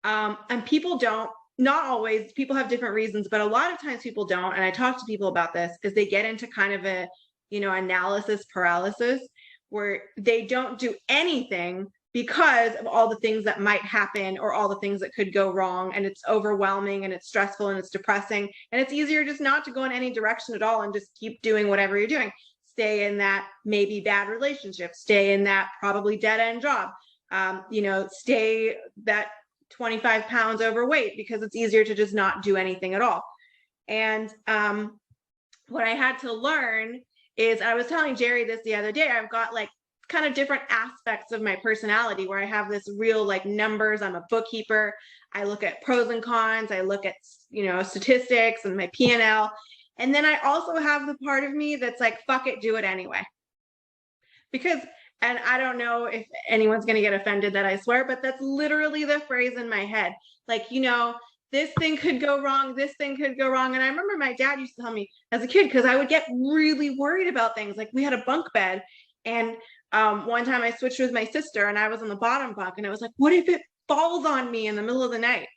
And people don't, not always, people have different reasons, but a lot of times people don't. And I talk to people about this, is they get into kind of a, analysis paralysis, where they don't do anything because of all the things that might happen or all the things that could go wrong. And it's overwhelming and it's stressful and it's depressing. And it's easier just not to go in any direction at all and just keep doing whatever you're doing. Stay in that maybe bad relationship, stay in that probably dead end job, stay that 25 pounds overweight, because it's easier to just not do anything at all. And what I had to learn is, I was telling Jerry this the other day, I've got like kind of different aspects of my personality where I have this real like numbers. I'm a bookkeeper. I look at pros and cons. I look at, you know, statistics and my P&L. And then I also have the part of me that's like, fuck it, do it anyway. Because, and I don't know if anyone's going to get offended that I swear, but that's literally the phrase in my head. Like, you know, this thing could go wrong, this thing could go wrong. And I remember my dad used to tell me as a kid, because I would get really worried about things. Like we had a bunk bed, and one time I switched with my sister and I was on the bottom bunk, and I was like, what if it falls on me in the middle of the night?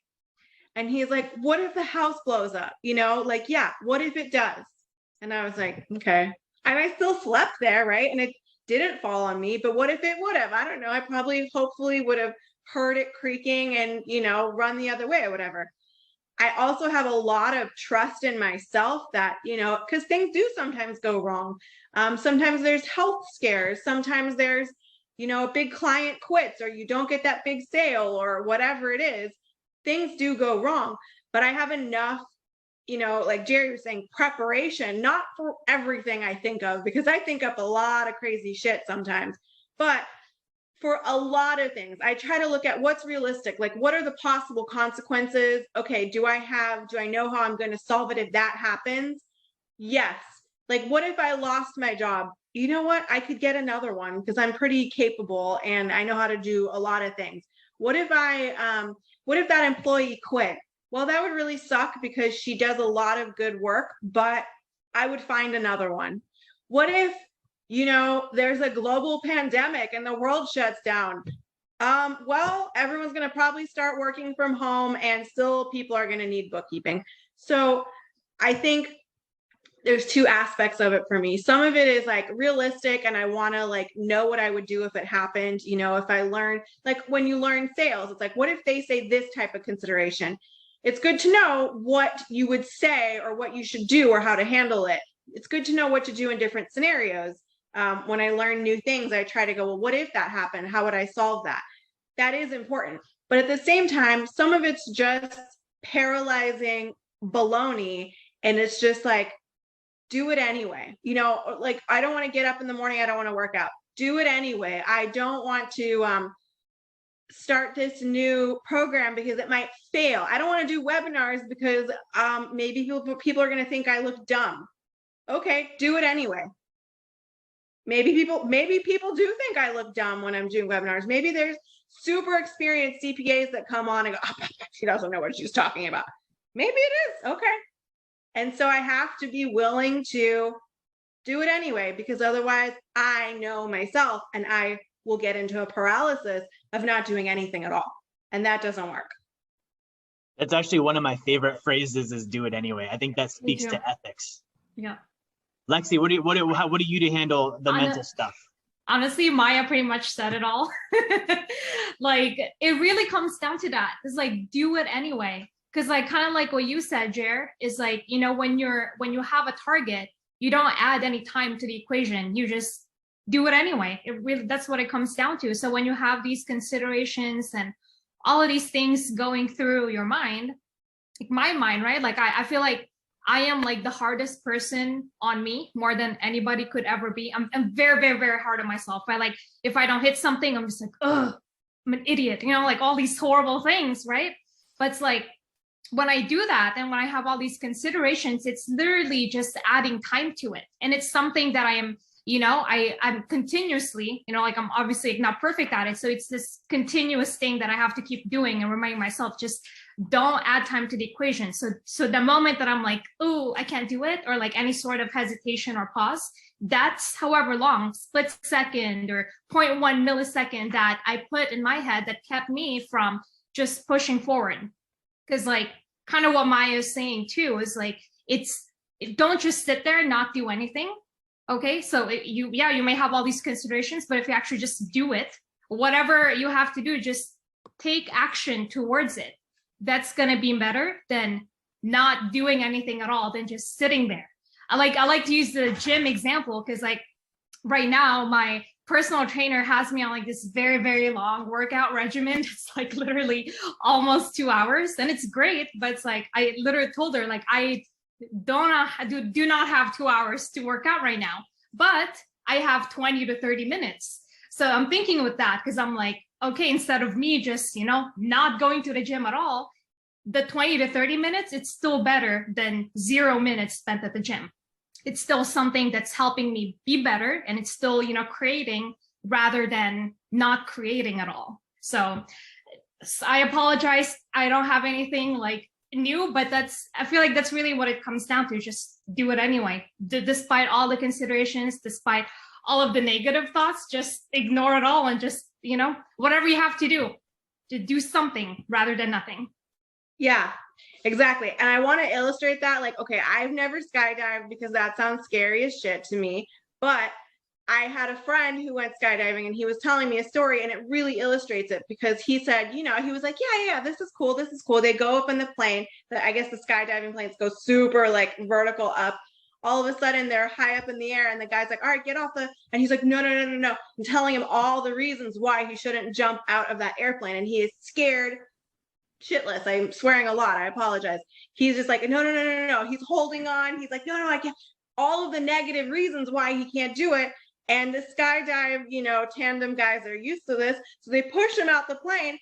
And he's like, what if the house blows up? You know, like, yeah, what if it does? And I was like, okay. And I still slept there, right? And it didn't fall on me, but what if it would have? I don't know. I probably, hopefully would have heard it creaking and, you know, run the other way or whatever. I also have a lot of trust in myself that, you know, because things do sometimes go wrong. Sometimes there's health scares. Sometimes there's, you know, a big client quits, or you don't get that big sale, or whatever it is. Things do go wrong, but I have enough, you know, like Jerry was saying, preparation, not for everything I think of, because I think up a lot of crazy shit sometimes, but for a lot of things, I try to look at what's realistic. Like, what are the possible consequences? Okay, do I know how I'm going to solve it if that happens? Yes. Like, what if I lost my job? You know what? I could get another one because I'm pretty capable and I know how to do a lot of things. What if that employee quit? Well, that would really suck because she does a lot of good work, but I would find another one. What if, you know, there's a global pandemic and the world shuts down? Well, everyone's going to probably start working from home, and still people are going to need bookkeeping. So I think there's two aspects of it for me. Some of it is like realistic, and I want to like know what I would do if it happened. You know, if I learn, like when you learn sales, it's like, what if they say this type of consideration? It's good to know what you would say or what you should do or how to handle it. It's good to know what to do in different scenarios. When I learn new things, I try to go, well, what if that happened? How would I solve that? That is important. But at the same time, some of it's just paralyzing baloney. And it's just like, do it anyway. You know, like, I don't want to get up in the morning. I don't want to work out. Do it anyway. I don't want to start this new program because it might fail. I don't want to do webinars because maybe people are going to think I look dumb. Okay, do it anyway. Maybe people do think I look dumb when I'm doing webinars. Maybe there's super experienced CPAs that come on and go, oh, she doesn't know what she's talking about. Maybe it is. Okay. And so I have to be willing to do it anyway, because otherwise I know myself and I will get into a paralysis of not doing anything at all. And that doesn't work. That's actually one of my favorite phrases, is do it anyway. I think that speaks to ethics. Yeah. Lexy, what do you do to handle the mental stuff? Honestly, Maya pretty much said it all. Like, it really comes down to that. It's like, do it anyway. Because like, kind of like what you said, Jer, is like, you know, when you have a target, you don't add any time to the equation. You just do it anyway. It really, that's what it comes down to. So when you have these considerations and all of these things going through your mind, like my mind, right? Like I feel like I am like the hardest person on me, more than anybody could ever be. I'm very, very, very hard on myself. If I don't hit something, I'm just like, ugh, I'm an idiot, you know, like all these horrible things, right? But it's like, when I do that, and when I have all these considerations, it's literally just adding time to it. And it's something that I am, you know, I'm continuously, you know, like I'm obviously not perfect at it. So it's this continuous thing that I have to keep doing and reminding myself, just don't add time to the equation. So the moment that I'm like, oh, I can't do it, or like any sort of hesitation or pause, that's however long, split second or 0.1 millisecond that I put in my head that kept me from just pushing forward. Because like kind of what Maya is saying too is like, don't just sit there and not do anything. Okay, so you may have all these considerations, but if you actually just do it, whatever you have to do, just take action towards it. That's gonna be better than not doing anything at all, than just sitting there. I like to use the gym example, because like right now my personal trainer has me on like this very, very long workout regimen. It's like literally almost 2 hours, and it's great, but it's like I literally told her, like, I do not have 2 hours to work out right now, but I have 20 to 30 minutes. So I'm thinking with that, because I'm like, okay, instead of me just, not going to the gym at all, the 20 to 30 minutes, it's still better than 0 minutes spent at the gym. It's still something that's helping me be better, and it's still, creating rather than not creating at all. So I apologize. I don't have anything like new, but I feel like that's really what it comes down to. Just do it anyway. Despite all the considerations, despite all of the negative thoughts, just ignore it all and just, whatever you have to do something rather than nothing. Yeah, exactly. And I want to illustrate that, like, okay, I've never skydived because that sounds scary as shit to me, but I had a friend who went skydiving, and he was telling me a story, and it really illustrates it, because he said, he was like, yeah, this is cool. This is cool. They go up in the plane, I guess the skydiving planes go super like vertical up. All of a sudden they're high up in the air, and the guy's like, all right, get off and he's like, no. I'm telling him all the reasons why he shouldn't jump out of that airplane. And he is scared shitless. I'm swearing a lot. I apologize. He's just like, no. He's holding on. He's like, no, I can't. All of the negative reasons why he can't do it. And the skydive, tandem guys are used to this. So they push him out the plane.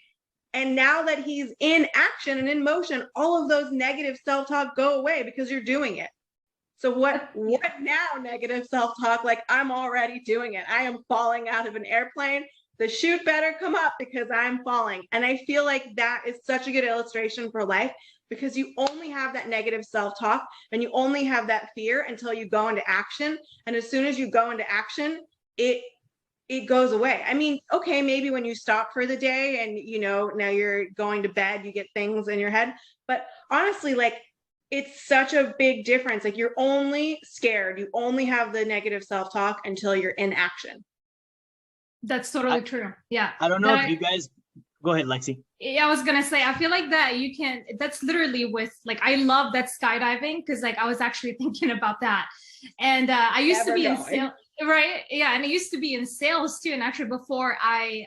And now that he's in action and in motion, all of those negative self-talk go away because you're doing it. So what now, negative self-talk? Like, I'm already doing it. I am falling out of an airplane. The chute better come up because I'm falling. And I feel like that is such a good illustration for life, because you only have that negative self-talk and you only have that fear until you go into action. And as soon as you go into action, it goes away. I mean, okay, maybe when you stop for the day and, now you're going to bed, you get things in your head. But honestly, like, it's such a big difference. Like, you're only scared. You only have the negative self-talk until you're in action. That's totally true. Yeah. I don't know if you guys, go ahead, Lexi. Yeah, I was going to say, I feel like that that's literally with, like, I love that skydiving, because like I was actually thinking about that. And I used to be in sales, right? Yeah. And I used to be in sales too. And actually before I,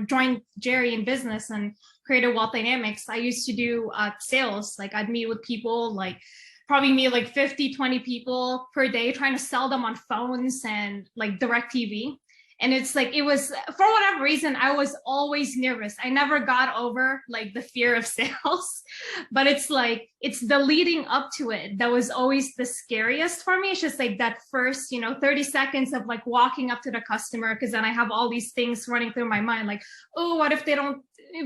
joined Jerry in business and created Wealth Dynamics, I used to do sales. Like, I'd meet with people, like probably meet like 50, 20 people per day, trying to sell them on phones and like direct TV. And it's like, it was, for whatever reason, I was always nervous. I never got over like the fear of sales, but it's like, it's the leading up to it that was always the scariest for me. It's just like that first, 30 seconds of like walking up to the customer, because then I have all these things running through my mind, like, oh, what if they don't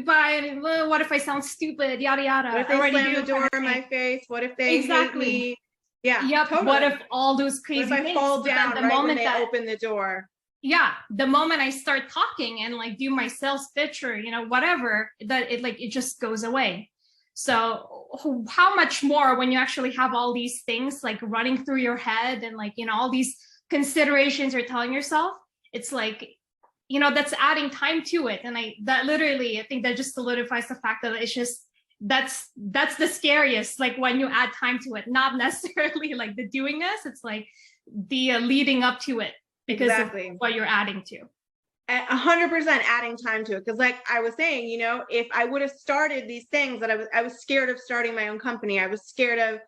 buy? What if I sound stupid? Yada, yada. What if they slam the door in my face? What if they hate me? Yeah. Yep. Totally. What if all those crazy things? What if I fall down the right moment when they open the door? Yeah, the moment I start talking and like do my sales pitch or whatever, that it just goes away. So how much more when you actually have all these things like running through your head and like all these considerations you're telling yourself? It's like, that's adding time to it. And I think that just solidifies the fact that it's just that's the scariest, like when you add time to it, not necessarily like the doingness. It's like the leading up to it. Because exactly. Of what you're adding to. 100% adding time to it. Because like I was saying, if I would have started these things that I was scared of starting my own company. I was scared of,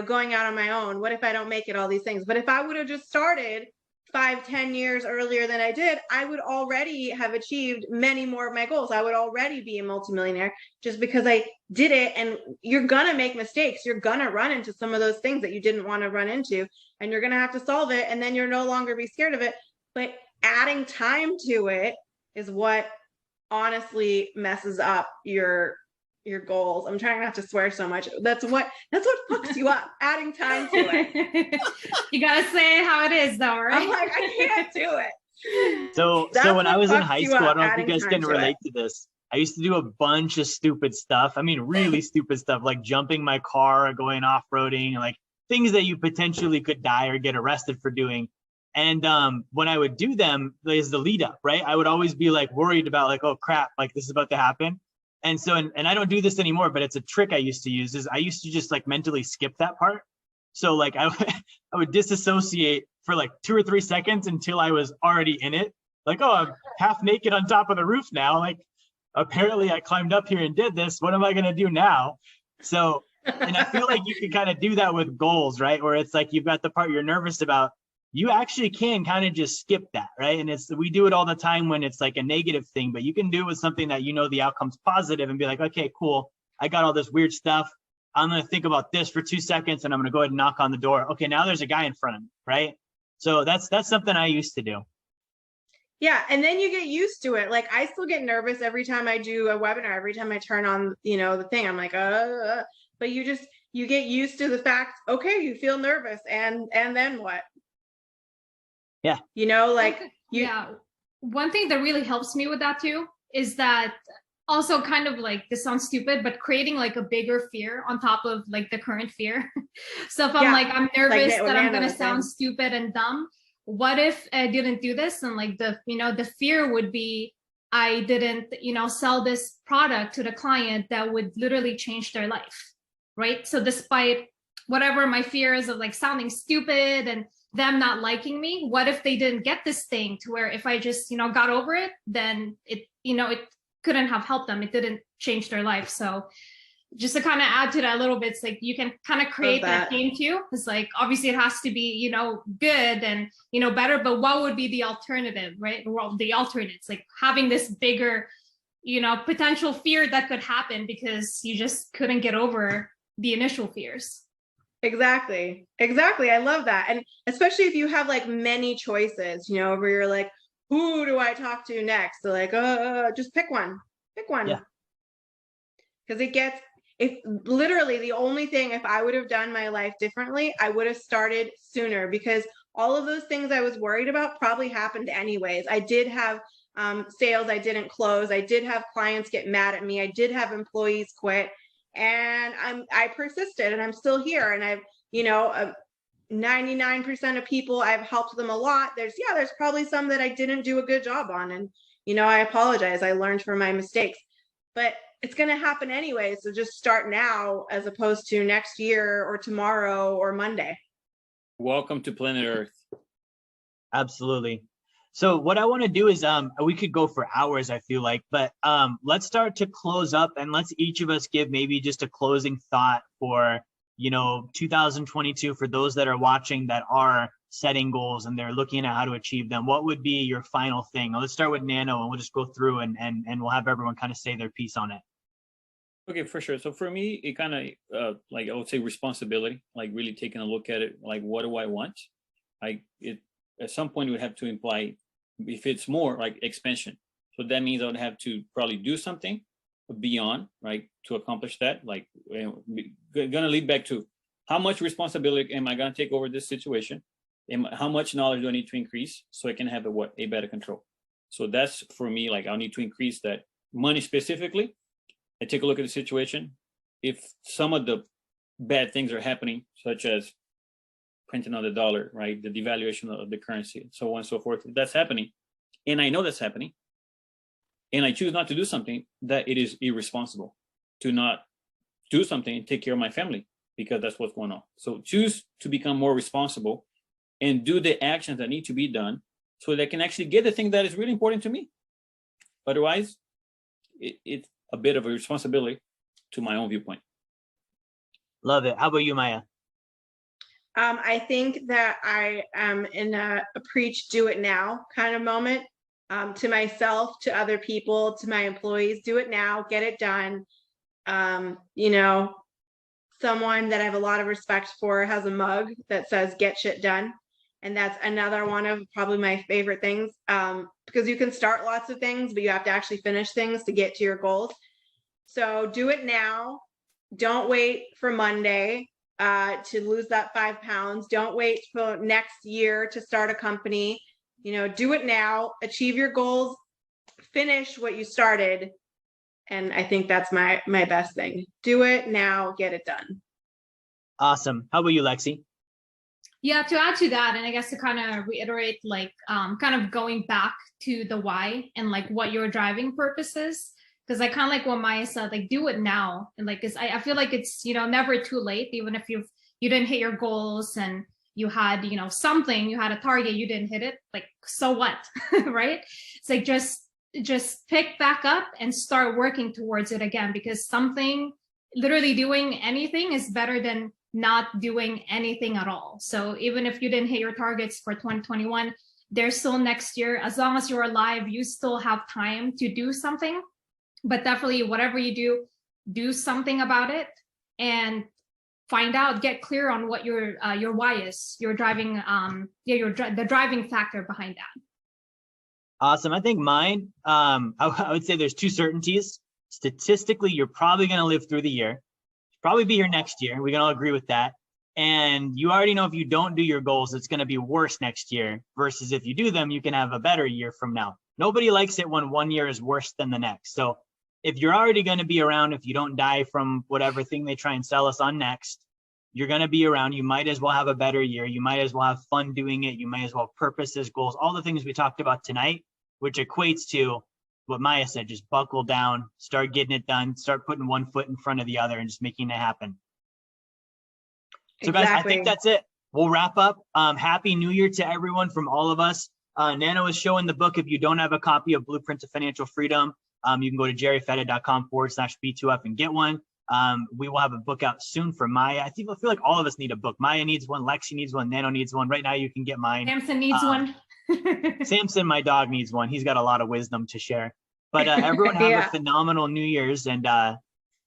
going out on my own. What if I don't make it, all these things? But if I would have just started 5-10 years earlier than I did, I would already have achieved many more of my goals. I would already be a multimillionaire just because I did it. And you're going to make mistakes. You're going to run into some of those things that you didn't want to run into, and you're going to have to solve it. And then you're no longer be scared of it. But adding time to it is what honestly messes up your goals. I'm trying not to swear so much. That's what fucks you up, adding time to it. You got to say it how it is though, right? I'm like, I can't do it. So when I was in high school, I don't know if you guys can relate to this. I used to do a bunch of stupid stuff. I mean, really stupid stuff, like jumping my car, going off-roading, like things that you potentially could die or get arrested for doing. And when I would do them, there's the lead up, right? I would always be like worried about like, oh crap, like this is about to happen. And so, and I don't do this anymore, but it's a trick I used to use, is I used to just like mentally skip that part. So like I would disassociate for like 2 or 3 seconds until I was already in it. Like, oh, I'm half naked on top of the roof now. Like, apparently I climbed up here and did this. What am I going to do now? So And I feel like you can kind of do that with goals, right? Where it's like you've got the part you're nervous about. You actually can kind of just skip that, right? And we do it all the time when it's like a negative thing, but you can do it with something that you know the outcome's positive and be like, okay, cool. I got all this weird stuff. I'm going to think about this for 2 seconds and I'm going to go ahead and knock on the door. Okay, now there's a guy in front of me, right? So that's something I used to do. Yeah, and then you get used to it. Like I still get nervous every time I do a webinar, every time I turn on, the thing. I'm like, but you get used to the fact, okay, you feel nervous and then what? Yeah. Yeah. One thing that really helps me with that too is that also kind of like, this sounds stupid, but creating like a bigger fear on top of like the current fear. So if I'm like, I'm nervous that I'm going to sound stupid and dumb. What if I didn't do this? And like the fear would be, I didn't, sell this product to the client that would literally change their life. Right. So despite whatever my fear is of like sounding stupid and them not liking me, what if they didn't get this thing to where if I just, got over it, then it couldn't have helped them. It didn't change their life. So just to kind of add to that a little bit, it's like you can kind of create that game too. It's like, obviously it has to be, good and, better, but what would be the alternative, right? Well, the alternates, like having this bigger, potential fear that could happen because you just couldn't get over the initial fears. Exactly. I love that. And especially if you have like many choices, where you're like, who do I talk to next? So like, just pick one. Yeah. Because if literally the only thing, if I would have done my life differently, I would have started sooner, because all of those things I was worried about probably happened anyways. I did have sales I didn't close. I did have clients get mad at me. I did have employees quit. And I persisted and I'm still here. And I've, 99% of people, I've helped them a lot. There's probably some that I didn't do a good job on. And, I apologize. I learned from my mistakes, but it's going to happen anyway. So just start now as opposed to next year or tomorrow or Monday. Welcome to planet Earth. Absolutely. So what I want to do is we could go for hours, I feel like, but let's start to close up and let's each of us give maybe just a closing thought for, 2022 for those that are watching that are setting goals and they're looking at how to achieve them. What would be your final thing? Let's start with Nano and we'll just go through and we'll have everyone kind of say their piece on it. Okay, for sure. So for me, it kind of like I would say responsibility, like really taking a look at it, like what do I want? At some point we have to imply, if it's more like expansion. So that means I would have to probably do something beyond, right, to accomplish that. Like gonna lead back to how much responsibility am I gonna take over this situation? How much knowledge do I need to increase so I can have a better control? So that's for me, like I'll need to increase that money specifically. I take a look at the situation. If some of the bad things are happening, such as printing on the dollar, right, the devaluation of the currency, so on and so forth, if that's happening, and I know that's happening, and I choose not to do something, that it is irresponsible to not do something and take care of my family, because that's what's going on. So choose to become more responsible and do the actions that need to be done so that I can actually get the thing that is really important to me. Otherwise, it's a bit of a responsibility to my own viewpoint. Love it. How about you, Maya? I think that I am in a preach, do it now kind of moment, to myself, to other people, to my employees. Do it now, get it done. Someone that I have a lot of respect for has a mug that says get shit done. And that's another one of probably my favorite things, because you can start lots of things, but you have to actually finish things to get to your goals. So do it now. Don't wait for Monday to lose that 5 pounds. Don't wait for next year to start a company. Do it now, achieve your goals, finish what you started. And I think that's my best thing. Do it now, get it done. Awesome. How about you, Lexi? Yeah, to add to that, and I guess to kind of reiterate, like kind of going back to the why and like what your driving purpose is. Because I kind of like what Maya said, like do it now. And like, I feel like it's, never too late, even if you didn't hit your goals and you had, something, you had a target, you didn't hit it, like, so what, right? It's like, just pick back up and start working towards it again, because something literally doing anything is better than not doing anything at all. So even if you didn't hit your targets for 2021, there's still next year. As long as you're alive, you still have time to do something. But definitely, whatever you do something about it, and find out, get clear on what your why is. Your driving, the driving factor behind that. Awesome. I think mine, I would say there's two certainties. Statistically, you're probably going to live through the year. Probably be here next year. We can all agree with that. And you already know if you don't do your goals, it's going to be worse next year, versus if you do them, you can have a better year from now. Nobody likes it when one year is worse than the next. So if you're already going to be around, if you don't die from whatever thing they try and sell us on next, you're going to be around. You might as well have a better year. You might as well have fun doing it. You might as well purposes, goals, all the things we talked about tonight, which equates to what Maya said, just buckle down, start getting it done, start putting one foot in front of the other and just making it happen. So guys, I think that's it. We'll wrap up. Happy New Year to everyone from all of us. Nano is showing the book. If you don't have a copy of Blueprint to Financial Freedom, you can go to jerryfetta.com/B2F and get one. We will have a book out soon for Maya. I feel like all of us need a book. Maya needs one, Lexy needs one, Nano needs one. Right now you can get mine. Samson needs one. Samson, my dog, needs one. He's got a lot of wisdom to share. But everyone have a phenomenal New Year's. And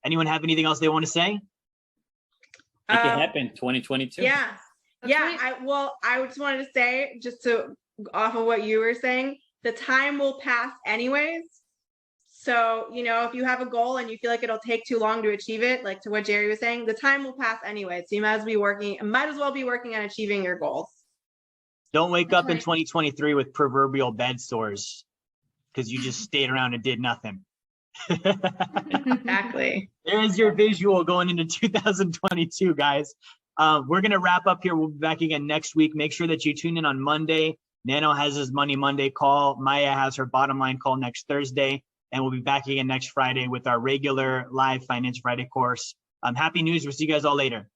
anyone have anything else they want to say? Make it happen, 2022. Yeah. That's Yeah. right. I just wanted to say, just to off of what you were saying, the time will pass anyways. So, if you have a goal and you feel like it'll take too long to achieve it, like to what Jerry was saying, the time will pass anyway. So you might as well be working on achieving your goals. Don't wake up in 2023 with proverbial bed sores because you just stayed around and did nothing. Exactly. There's your visual going into 2022, guys. We're going to wrap up here. We'll be back again next week. Make sure that you tune in on Monday. Nano has his Money Monday call. Maya has her bottom line call next Thursday. And we'll be back again next Friday with our regular live Finance Friday course. Happy News. We'll see you guys all later.